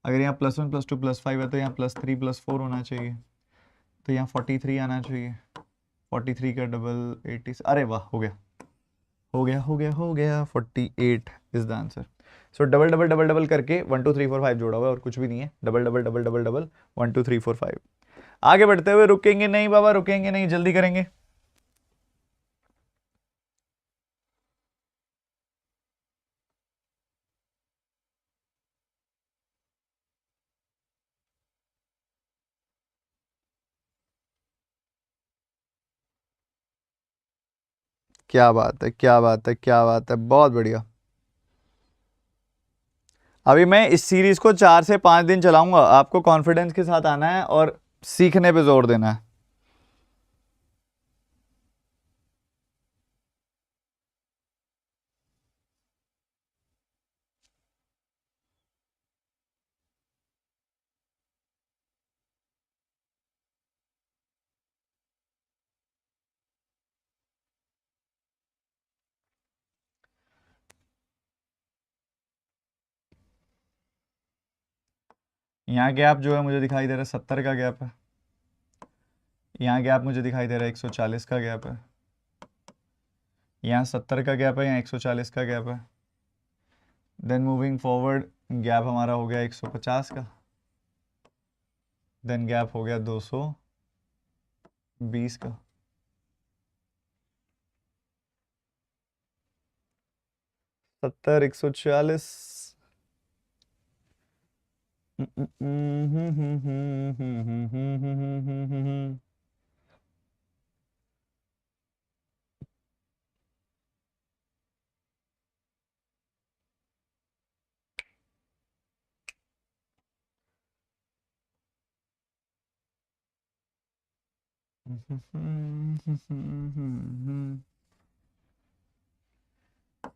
S1: अगर यहाँ +1 +2 +5 है तो यहाँ +3 +4 होना चाहिए, तो यहाँ 43 आना चाहिए। 43 का डबल 80, अरे वाह हो गया हो गया हो गया हो गया, 48 is the answer. So double double double double करके 1 2 3 4 5 जोड़ा हुआ है और कुछ भी नहीं है। Double double double double double 1 2 3 4 5। आगे बढ़ते हुए, रुकेंगे नहीं बाबा, रुकेंगे नहीं, जल्दी करेंगे। क्या बात है, क्या बात है, क्या बात है, बहुत बढ़िया। अभी मैं इस सीरीज को 4 से 5 दिन चलाऊंगा, आपको कॉन्फिडेंस के साथ आना है और सीखने पे जोर देना है। यहाँ गैप जो है मुझे दिखाई दे रहा है 70 का गैप है। यहाँ गैप मुझे दिखाई दे रहा है 140 का गैप है। यहाँ 70 का गैप है, यहाँ 140 का गैप है। देन मूविंग फॉरवर्ड गैप हमारा हो गया 150 का। देन गैप हो गया 220 का। 70 140।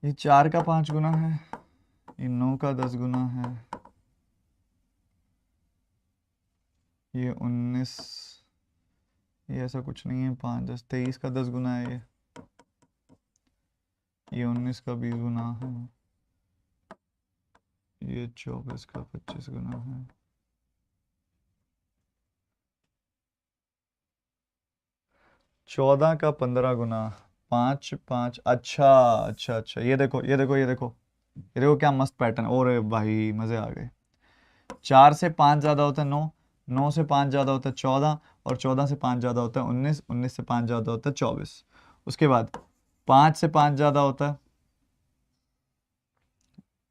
S1: ये 4 का 5 गुना है, ये 9 का 10 गुना है, ये 19, ये ऐसा कुछ नहीं है। 5 10 23 का 10 गुना है, ये 19 का 20 गुना है, ये 24 का 25 गुना है, 14 का 15 गुना, 5 5। अच्छा अच्छा अच्छा, ये देखो ये देखो ये देखो ये देखो क्या मस्त पैटर्न। और भाई मजे आ गए। 4 से 5 ज़्यादा होता है 9, 9 से 5 ज़्यादा होता है 14, और 14 से 5 ज़्यादा होता है 19, 19 से 5 ज़्यादा होता है 24। उसके बाद 5 से 5 ज़्यादा होता है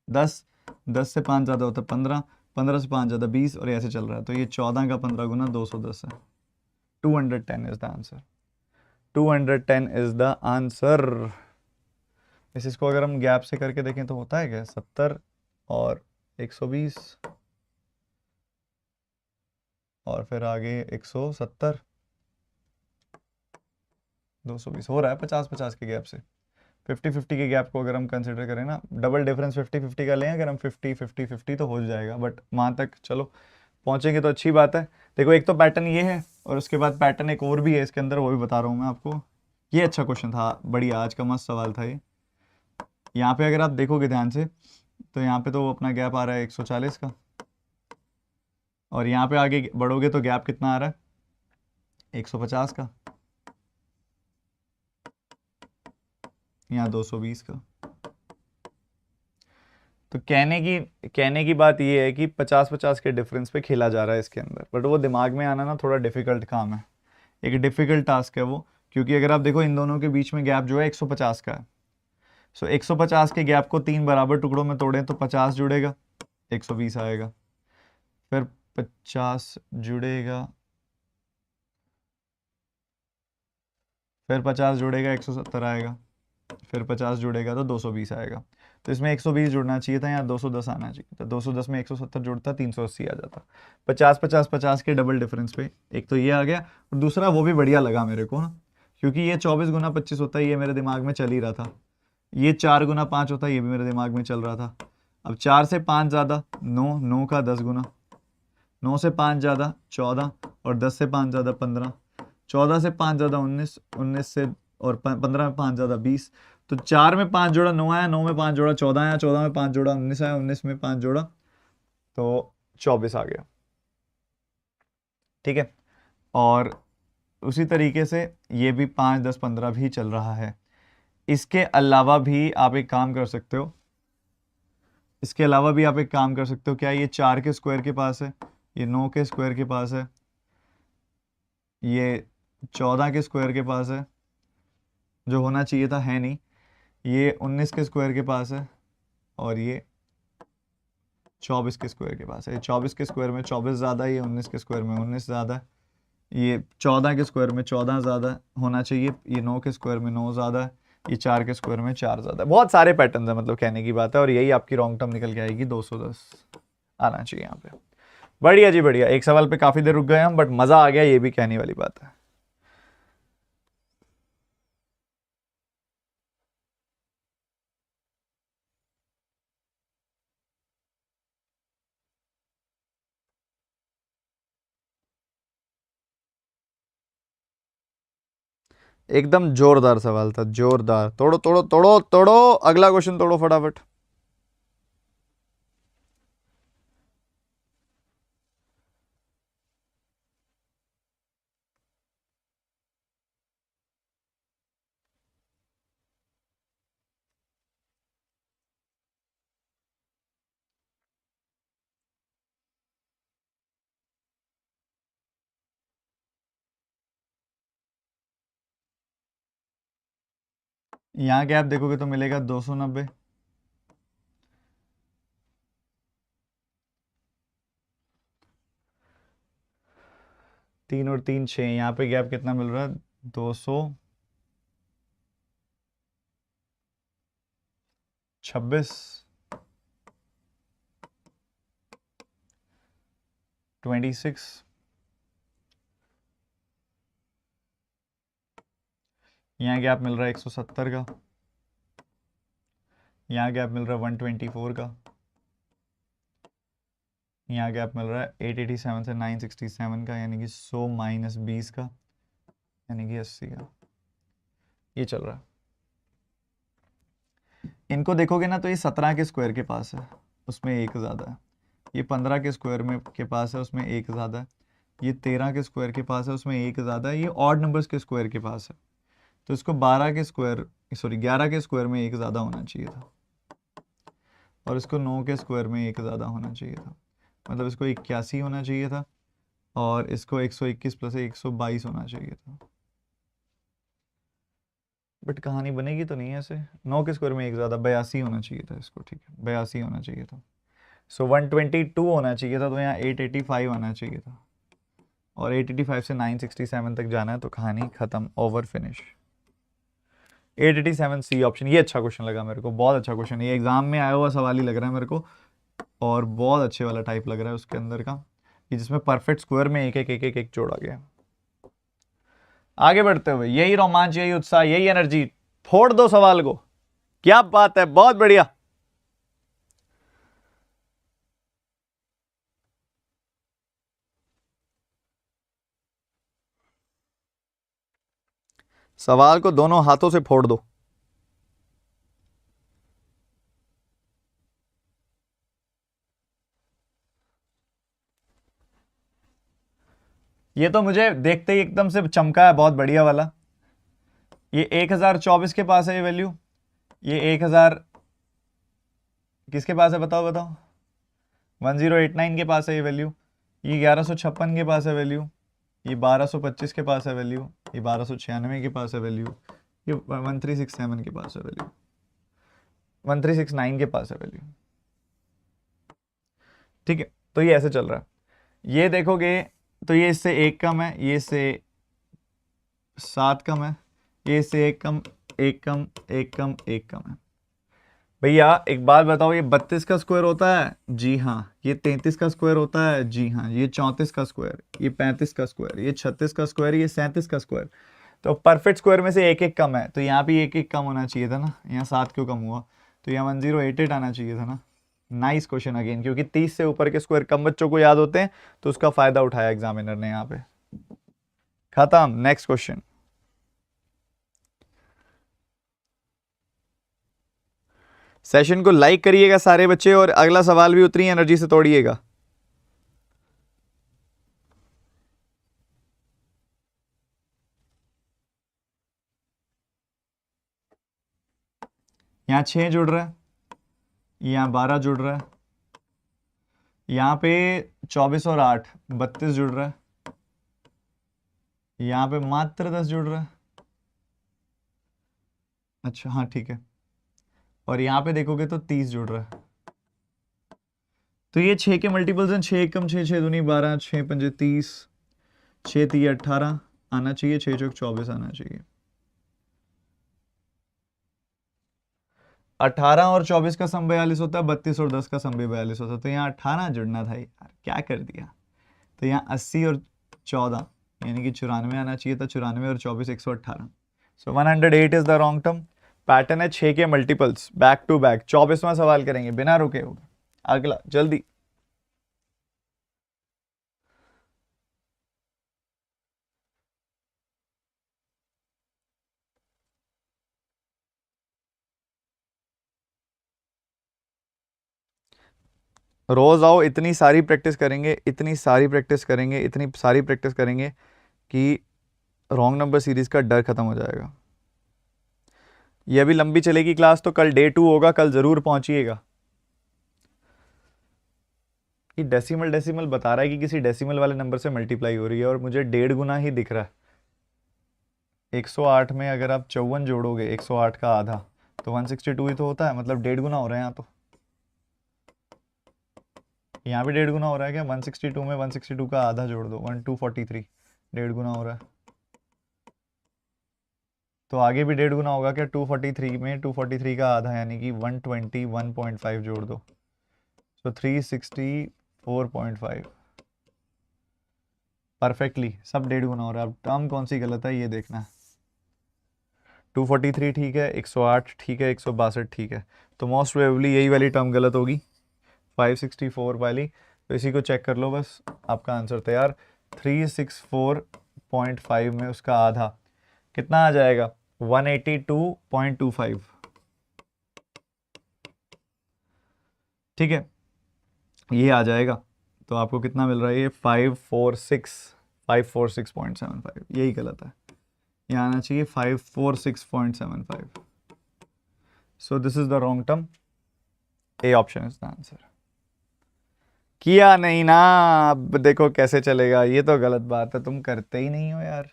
S1: 10, 10 से 5 ज़्यादा होता है 15, 15 से 5 ज़्यादा 20, और ऐसे चल रहा है। तो ये 14 का 15 गुना 210 है। 210 is the answer. 210 is the answer. इसको अगर हम गैप से करके देखें तो होता है क्या, 70 और 120, और फिर आगे 170, 220 हो रहा है 50 50 के गैप से। 50 50 के गैप को अगर हम कंसिडर करें ना, डबल डिफरेंस 50 50 का लें अगर हम, 50 50 50 तो हो जाएगा, बट वहाँ तक चलो पहुँचेंगे तो अच्छी बात है। देखो एक तो पैटर्न ये है, और उसके बाद पैटर्न एक और भी है इसके अंदर, वो भी बता रहा हूँ मैं आपको। ये अच्छा क्वेश्चन था, बढ़िया, आज का मस्त सवाल था ये। यहाँ पे अगर आप देखोगे ध्यान से तो यहाँ पे तो अपना गैप आ रहा है 140 का, और यहाँ पे आगे बढ़ोगे तो गैप कितना आ रहा है 150 का, यहाँ 220 का। तो कहने की बात ये है कि 50 50 के डिफरेंस पे खेला जा रहा है इसके अंदर, बट वो दिमाग में आना ना थोड़ा डिफिकल्ट काम है, एक डिफिकल्ट टास्क है वो, क्योंकि अगर आप देखो इन दोनों के बीच में गैप जो है 150 का है। सो 150 के गैप को 3 बराबर टुकड़ों में तोड़ें तो 50 जुड़ेगा, 120 आएगा, फिर 50 जुड़ेगा, फिर 50 जुड़ेगा 170 आएगा, फिर 50 जुड़ेगा तो 220 आएगा। तो इसमें 120 जुड़ना चाहिए था, यहाँ 210 आना चाहिए था। 210 में 170 जुड़ता, 380 आ जाता। 50 50 50 के डबल डिफरेंस पे एक तो ये आ गया, और दूसरा वो भी बढ़िया लगा मेरे को ना, क्योंकि ये 24 गुना 25 होता है, ये मेरे दिमाग में चल ही रहा था। ये 4 गुना 5 होता है, ये भी मेरे दिमाग में चल रहा था। अब 4 से 5 ज़्यादा 9, 9 का 10 गुना, 9 से 5 ज़्यादा 14, और 10 से 5 ज़्यादा 15, 14 से 5 ज़्यादा 19, 19 से और 15 में 5 ज़्यादा 20। तो 4 में 5 जोड़ा 9 आया, 9 में 5 जोड़ा 14 आया, 14 में 5 जोड़ा 19 आया, 19 में 5 जोड़ा तो 24 आ गया। ठीक है, और उसी तरीके से ये भी 5 10 15 भी चल रहा है। इसके अलावा भी आप एक काम कर सकते हो, इसके अलावा भी आप एक काम कर सकते हो। क्या ये 4 के स्क्वायर के पास है, ये 9 के स्क्वायर के पास है, ये 14 के स्क्वायर के पास है, जो होना चाहिए था है नहीं, ये 19 के स्क्वायर के पास है, और ये 24 के स्क्वायर के पास है। 24 के स्क्वायर में 24 ज़्यादा है, ये 19 के स्क्वायर में 19 ज़्यादा है, ये 14 के स्क्वायर में 14 ज़्यादा होना चाहिए, ये 9 के स्क्वायर में 9 ज़्यादा है, ये 4 के स्क्वायर में 4 ज़्यादा है। बहुत सारे पैटर्न है, मतलब कहने की बात है, और यही आपकी रॉन्ग टर्म निकल के आएगी। 210 आना चाहिए यहाँ पे। बढ़िया जी बढ़िया। एक सवाल पे काफ़ी देर रुक गए हम, बट मज़ा आ गया, ये भी कहने वाली बात है। एकदम जोरदार सवाल था, जोरदार। तोड़ो तोड़ो तोड़ो तोड़ो, अगला क्वेश्चन तोड़ो फटाफट। यहाँ गैप देखोगे तो मिलेगा 290, तीन और तीन 6, यहाँ पे गैप कितना मिल रहा है 226, 26, यहाँ गैप मिल रहा है 170 का, यहाँ गैप मिल रहा है 124 का, यहाँ गैप मिल रहा है 887 से 967 का, यानी कि 100 माइनस 20 का, यानी कि 80 का। ये चल रहा है। इनको देखोगे ना तो ये 17 के स्क्वायर के पास है, उसमें एक ज़्यादा है। ये 15 के स्क्वायर में के पास है, उसमें एक ज़्यादा है। ये 13 के स्क्वायर के पास है, उसमें एक ज़्यादा है। ये ऑड नंबर्स के स्क्वायर के पास है, तो इसको 12 के स्क्वायर, सॉरी 11 के स्क्वायर में एक ज़्यादा होना चाहिए था, और इसको 9 के स्क्वायर में एक ज़्यादा होना चाहिए था। मतलब इसको 81 होना चाहिए था, और इसको 121 प्लस 122 होना चाहिए था। बट कहानी बनेगी तो नहीं है ऐसे। 9 के स्क्वायर में एक ज़्यादा 82 होना चाहिए था इसको, ठीक है 82 होना चाहिए था। सो 122 होना चाहिए था, तो यहाँ 885 आना चाहिए था, और 885 से 967 तक जाना है, तो कहानी ख़त्म, ओवर फिनिश। 887 C option. ये अच्छा क्वेश्चन लगा मेरे को, बहुत अच्छा क्वेश्चन। ये एग्जाम में आया हुआ सवाल ही लग रहा है मेरे को, और बहुत अच्छे वाला टाइप लग रहा है उसके अंदर का, कि जिसमें परफेक्ट स्क्वायर में एक एक एक एक एक जोड़ा गया। आगे बढ़ते हुए यही रोमांच, यही उत्साह, यही एनर्जी, फोड़ दो सवाल को। क्या बात है, बहुत बढ़िया। सवाल को दोनों हाथों से फोड़ दो। ये तो मुझे देखते ही एकदम से चमका है, बहुत बढ़िया वाला। ये 1024 के पास है ये वैल्यू, ये 1000 किसके पास है बताओ बताओ, 1089 के पास है ये वैल्यू, ये 1156 के पास है वैल्यू, ये 1225 के पास है वैल्यू, ये 1296 के पास है वैल्यू, ये 1367 के पास है वैल्यू, 1369 के पास है वैल्यू। ठीक है, तो ये ऐसे चल रहा है। ये देखोगे तो ये इससे 1 कम है, ये इससे 7 कम है, ये इससे 1 कम, 1 कम, 1 कम, 1 कम है। भैया एक बात बताओ, ये 32 का स्क्वायर होता है? जी हाँ। ये 33 का स्क्वायर होता है? जी हाँ। ये 34 का स्क्वायर, ये 35 का स्क्वायर, ये 36 का स्क्वायर, ये 37 का स्क्वायर। तो परफेक्ट स्क्वायर में से 1 1 कम है, तो यहाँ भी 1 1 कम होना चाहिए था ना। यहाँ 7 क्यों कम हुआ? तो यहाँ 1088 आना चाहिए था ना। नाइस क्वेश्चन अगेन, क्योंकि 30 से ऊपर के स्क्वायर कम बच्चों को याद होते हैं, तो उसका फायदा उठाया एग्जामिनर ने यहाँ पे। खत्म। Next question. सेशन को लाइक करिएगा सारे बच्चे, और अगला सवाल भी उतनी एनर्जी से तोड़िएगा। यहाँ 6 जुड़ रहा है, यहाँ 12 जुड़ रहा है, यहाँ पे 24 और 8 32 जुड़ रहा है, यहाँ पे मात्र 10 जुड़ रहा है। अच्छा हाँ ठीक है। और यहाँ पे देखोगे तो 30 जुड़ रहा है। तो ये 6 के मल्टीपल्स हैं, 6 कम 6, 6 दूनी 12, 6 पंजे 30, 6 3 18 आना चाहिए, 6 चौक 24 आना चाहिए। 18 और 24 का सम 42 होता है, 32 और 10 का सम भी 42 होता है। तो यहाँ 18 जुड़ना था यार, क्या कर दिया। तो यहाँ 80 और 14 यानी कि 94 आना चाहिए था। 94 और 24 118। सो 108 is the wrong term. Pattern है 6 के मल्टीपल्स बैक टू बैक। 24वां सवाल करेंगे बिना रुके हुए। अगला जल्दी। रोज आओ, इतनी सारी प्रैक्टिस करेंगे, इतनी सारी प्रैक्टिस करेंगे, इतनी सारी प्रैक्टिस करेंगे कि रॉन्ग नंबर सीरीज का डर खत्म हो जाएगा। ये अभी लंबी चलेगी क्लास, तो कल डे 2 होगा, कल जरूर पहुंचिएगा। ये डेसिमल डेसिमल बता रहा है कि किसी डेसिमल वाले नंबर से मल्टीप्लाई हो रही है, और मुझे 1.5 गुना ही दिख रहा है। 108 में अगर आप 54 जोड़ोगे, 108 का आधा, तो 162 ही तो होता है, मतलब 1.5 गुना हो रहा है यहाँ। तो यहाँ भी 1.5 गुना हो रहा है क्या? 162 में 162 का आधा जोड़ दो, 1243, 1.5 गुना हो रहा है। तो आगे भी 1.5 गुना होगा क्या? 243 में 243 का आधा यानी कि 121.5 जोड़ दो, तो 364.5। परफेक्टली सब 1.5 गुना हो रहा है। अब टर्म कौन सी गलत है ये देखना है। 243 ठीक है, 108 ठीक है, 162 ठीक है। तो मोस्ट प्रोबेबली यही वाली टर्म गलत होगी, 564 वाली। तो इसी को चेक कर लो बस, आपका आंसर तैयार। 364.5 में उसका आधा कितना आ जाएगा? 182.25। ठीक है, ये आ जाएगा। तो आपको कितना मिल रहा है? ये 546.75। यही गलत है, ये आना चाहिए 546.75। सो this is the wrong term. A option is the answer. किया नहीं ना, अब देखो कैसे चलेगा। ये तो गलत बात है, तुम करते ही नहीं हो यार।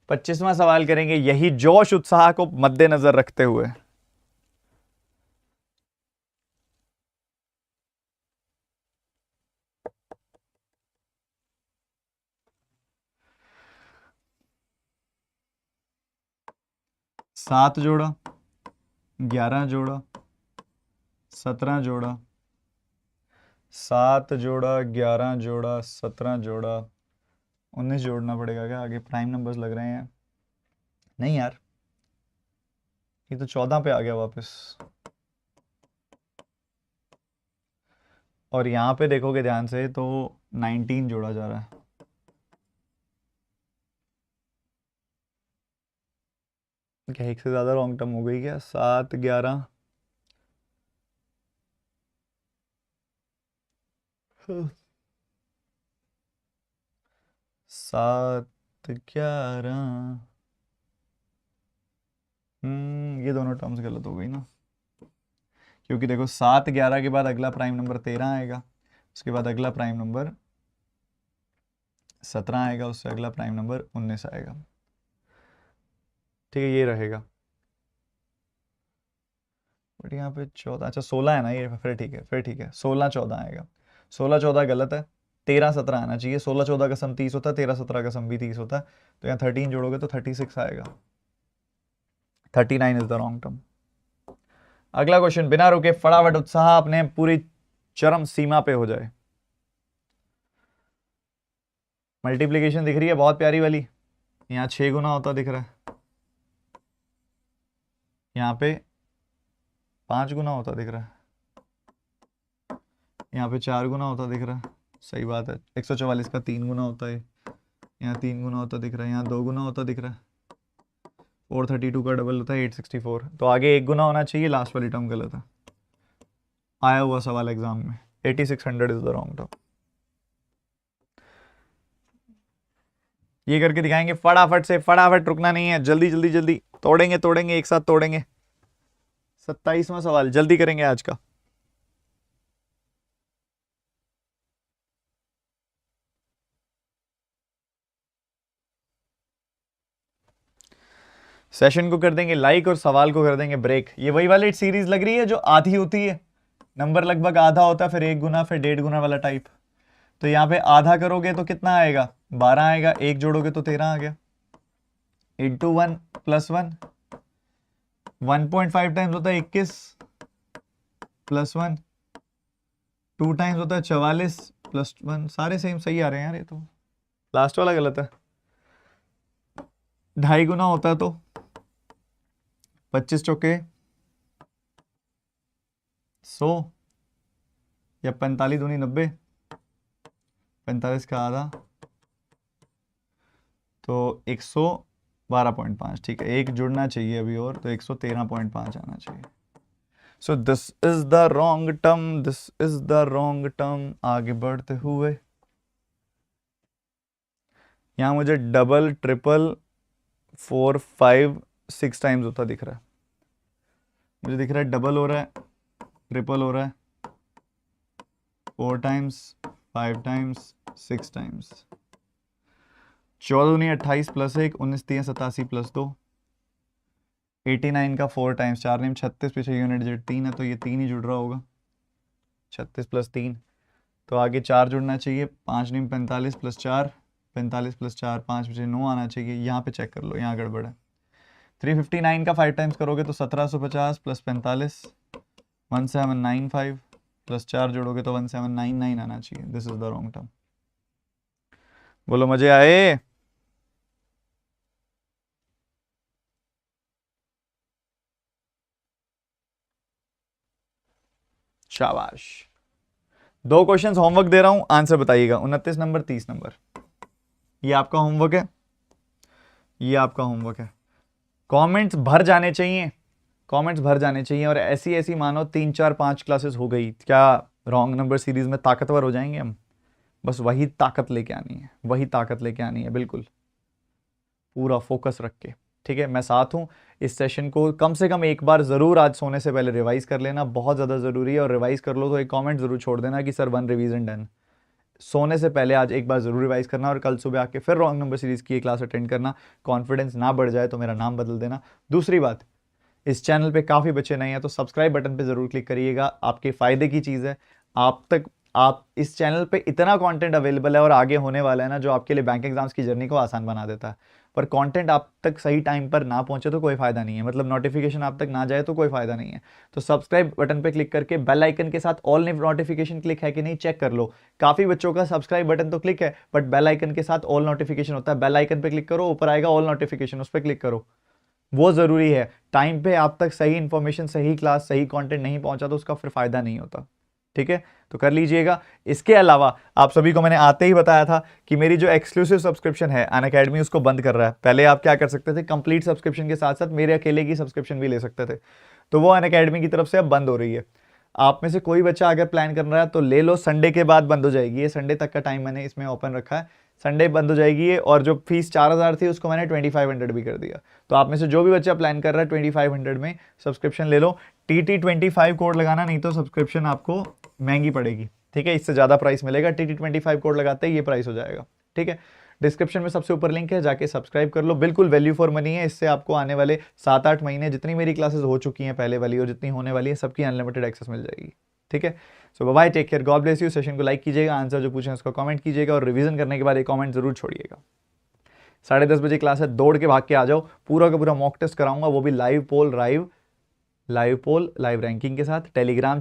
S1: 25वां सवाल करेंगे यही जोश उत्साह को मद्देनजर रखते हुए। सात जोड़ा, 11 जोड़ा, 17 जोड़ा, 7 जोड़ा, 11 जोड़ा, 17 जोड़ा, 19 जोड़ना पड़ेगा क्या? आगे प्राइम नंबर्स लग रहे हैं। नहीं यार, ये तो 14 पे आ गया वापस। और यहाँ पे देखोगे ध्यान से तो 19 जोड़ा जा रहा है। क्या एक से ज़्यादा रॉन्ग टर्म हो गई क्या? 7 11 7 11। ये दोनों टर्म्स गलत हो गई ना, क्योंकि देखो 7 11 के बाद अगला प्राइम नंबर 13 आएगा, उसके बाद अगला प्राइम नंबर 17 आएगा, उससे अगला प्राइम नंबर 19 आएगा। ठीक है, ये रहेगा। बट यहाँ पे 14, अच्छा 16 है ना ये, फिर ठीक है, फिर ठीक है, 16-14 आएगा। 16-14 गलत है, 13-17 आना चाहिए। 16-14 का सम 30 होता है, 13-17 का सम भी 30 होता है, तो यहाँ 13 जोड़ोगे तो 36 आएगा। 39 इज द रॉन्ग टर्म। अगला क्वेश्चन, बिना रुके फटाफट उत्साह अपने पूरी चरम सीमा पे हो जाए। मल्टीप्लीकेशन दिख रही है बहुत प्यारी वाली, यहाँ 6 गुना होता दिख रहा है, यहाँ पे 5 गुना होता दिख रहा है, यहाँ पे 4 गुना होता दिख रहा है। सही बात है, 144 का 3 गुना होता है, यहाँ 3 गुना होता दिख रहा है, यहाँ 2 गुना होता दिख रहा है। 432 का डबल होता है 864, तो आगे 1 गुना होना चाहिए, लास्ट वाली टर्म गलत है। आया हुआ सवाल एग्जाम में, 8600 इज द रॉन्ग टर्म। ये करके दिखाएंगे फटाफट से, फटाफट, रुकना नहीं है, जल्दी जल्दी जल्दी तोड़ेंगे तोड़ेंगे, एक साथ तोड़ेंगे। 27वां सवाल जल्दी करेंगे आज का। सेशन को कर देंगे लाइक और सवाल को कर देंगे ब्रेक। ये वही वाली सीरीज लग रही है जो आधी होती है, नंबर लगभग आधा होता है, फिर 1 गुना, फिर 1.5 गुना वाला टाइप। तो यहाँ पे आधा करोगे तो कितना आएगा, 12 आएगा, 1 जोड़ोगे तो 13 आ गया, इंटू 1 प्लस 1, 1.5 टाइम्स होता है 21 प्लस 1, 2 टाइम्स होता है 44 प्लस 1, सारे सेम सही आ रहे हैं यार। ये तो लास्ट वाला गलत है, 2.5 गुना होता है तो 25 चौके 100, या 45 दूनी 90, 45 का आधा तो 112.5। ठीक है, एक जुड़ना चाहिए अभी और, तो 113.5 आना चाहिए। सो this is the wrong term, this is the wrong term. आगे बढ़ते हुए यहां मुझे डबल, ट्रिपल, 4, 5, 6 टाइम्स होता दिख रहा है। मुझे दिख रहा है डबल हो रहा है, ट्रिपल हो रहा है, 4 टाइम्स, 5 टाइम्स, 6 टाइम्स। 14 दूनी 28 प्लस 1, 19 3 87 प्लस 2, 89 का 4 टाइम्स, 4 नेम 36, पीछे यूनिट डिजिट 3 है तो ये 3 ही जुड़ रहा होगा, 36 प्लस 3, तो आगे 4 जुड़ना चाहिए, 5 नेम 45 प्लस 4, 45 प्लस 4, 5 पीछे 9 आना चाहिए। यहाँ पे चेक कर लो, यहाँ गड़बड़ है। 359 का 5 टाइम्स करोगे तो 1750 प्लस 45, 1795 प्लस 4 जोड़ोगे तो 1799 आना चाहिए। This is the wrong term. बोलो मजे आए? शाबाश। 2 क्वेश्चंस होमवर्क दे रहा हूं, आंसर बताइएगा। 29 नंबर, 30 नंबर, ये आपका होमवर्क है, ये आपका होमवर्क है। कमेंट्स भर जाने चाहिए, कमेंट्स भर जाने चाहिए। और ऐसी ऐसी मानो 3 4 5 क्लासेस हो गई, क्या रॉन्ग नंबर सीरीज में ताकतवर हो जाएंगे हम? बस वही ताकत लेके आनी है, वही ताकत लेके आनी है, बिल्कुल पूरा फोकस रख के। ठीक है, मैं साथ हूँ। इस सेशन को कम से कम एक बार ज़रूर आज सोने से पहले रिवाइज कर लेना, बहुत ज़्यादा ज़रूरी है। और रिवाइज कर लो तो एक कमेंट ज़रूर छोड़ देना कि सर 1 रिवीजन डन। सोने से पहले आज एक बार ज़रूर रिवाइज करना, और कल सुबह आके फिर रॉन्ग नंबर सीरीज़ की एक क्लास अटेंड करना। कॉन्फिडेंस ना बढ़ जाए तो मेरा नाम बदल देना। दूसरी बात, इस चैनल पे काफ़ी बच्चे नहीं हैं तो सब्सक्राइब बटन पे ज़रूर क्लिक करिएगा, आपके फ़ायदे की चीज़ है। आप इस चैनल पे इतना कंटेंट अवेलेबल है और आगे होने वाला है ना, जो आपके लिए बैंक एग्जाम्स की जर्नी को आसान बना देता है। पर कंटेंट आप तक सही टाइम पर ना पहुंचे तो कोई फायदा नहीं है, मतलब नोटिफिकेशन आप तक ना जाए तो कोई फायदा नहीं है। तो सब्सक्राइब बटन पे क्लिक करके बेल आइकन के साथ ऑल नोटिफिकेशन क्लिक है कि नहीं चेक कर लो। काफ़ी बच्चों का सब्सक्राइब बटन तो क्लिक है बट बेल आइकन के साथ ऑल नोटिफिकेशन होता है। बेल आइकन पे क्लिक करो, ऊपर आएगा ऑल नोटिफिकेशन, उस पर क्लिक करो, वो ज़रूरी है। टाइम पे आप तक सही इन्फॉर्मेशन, सही क्लास, सही कंटेंट नहीं पहुंचा तो उसका फिर फायदा नहीं होता। ठीक है, तो कर लीजिएगा। इसके अलावा आप सभी को मैंने आते ही बताया था कि मेरी जो एक्सक्लूसिव सब्सक्रिप्शन है अनअकैडमी, उसको बंद कर रहा है। पहले आप क्या कर सकते थे, कंप्लीट सब्सक्रिप्शन के साथ साथ मेरे अकेले की सब्सक्रिप्शन भी ले सकते थे, तो वो अनअकैडमी की तरफ से अब बंद हो रही है। आप में से कोई बच्चा अगर प्लान कर रहा है तो ले लो, संडे के बाद बंद हो जाएगी। ये संडे तक का टाइम मैंने इसमें ओपन रखा है, संडे बंद हो जाएगी ये। और जो फीस 4000 थी उसको मैंने 2500 भी कर दिया। तो आप में से जो भी बच्चा प्लान कर रहा है 2500 में सब्सक्रिप्शन ले लो। TT25 कोड लगाना, नहीं तो सब्सक्रिप्शन आपको महंगी पड़ेगी। ठीक है, इससे ज़्यादा प्राइस मिलेगा। TT25 कोड लगाते ही ये प्राइस हो जाएगा। ठीक है, डिस्क्रिप्शन में सबसे ऊपर लिंक है, जाके सब्सक्राइब कर लो, बिल्कुल वैल्यू फॉर मनी है। इससे आपको आने वाले 7-8 महीने जितनी मेरी क्लासेस हो चुकी हैं पहले वाली और जितनी होने वाली है, सबकी अनलिमिटेड एक्सेस मिल जाएगी। ठीक है, so bye, take care, God bless you. Session को लाइक कीजिएगा, आंसर जो पूछे उसका कमेंट कीजिएगा और रिवीजन करने के बाद एक कमेंट जरूर छोड़िएगा। 10:30 बजे क्लास है, दौड़ के भाग के आ जाओ, पूरा का पूरा मॉक टेस्ट कराऊंगा, वो भी लाइव पोल, लाइव रैंकिंग के साथ। टेलीग्राम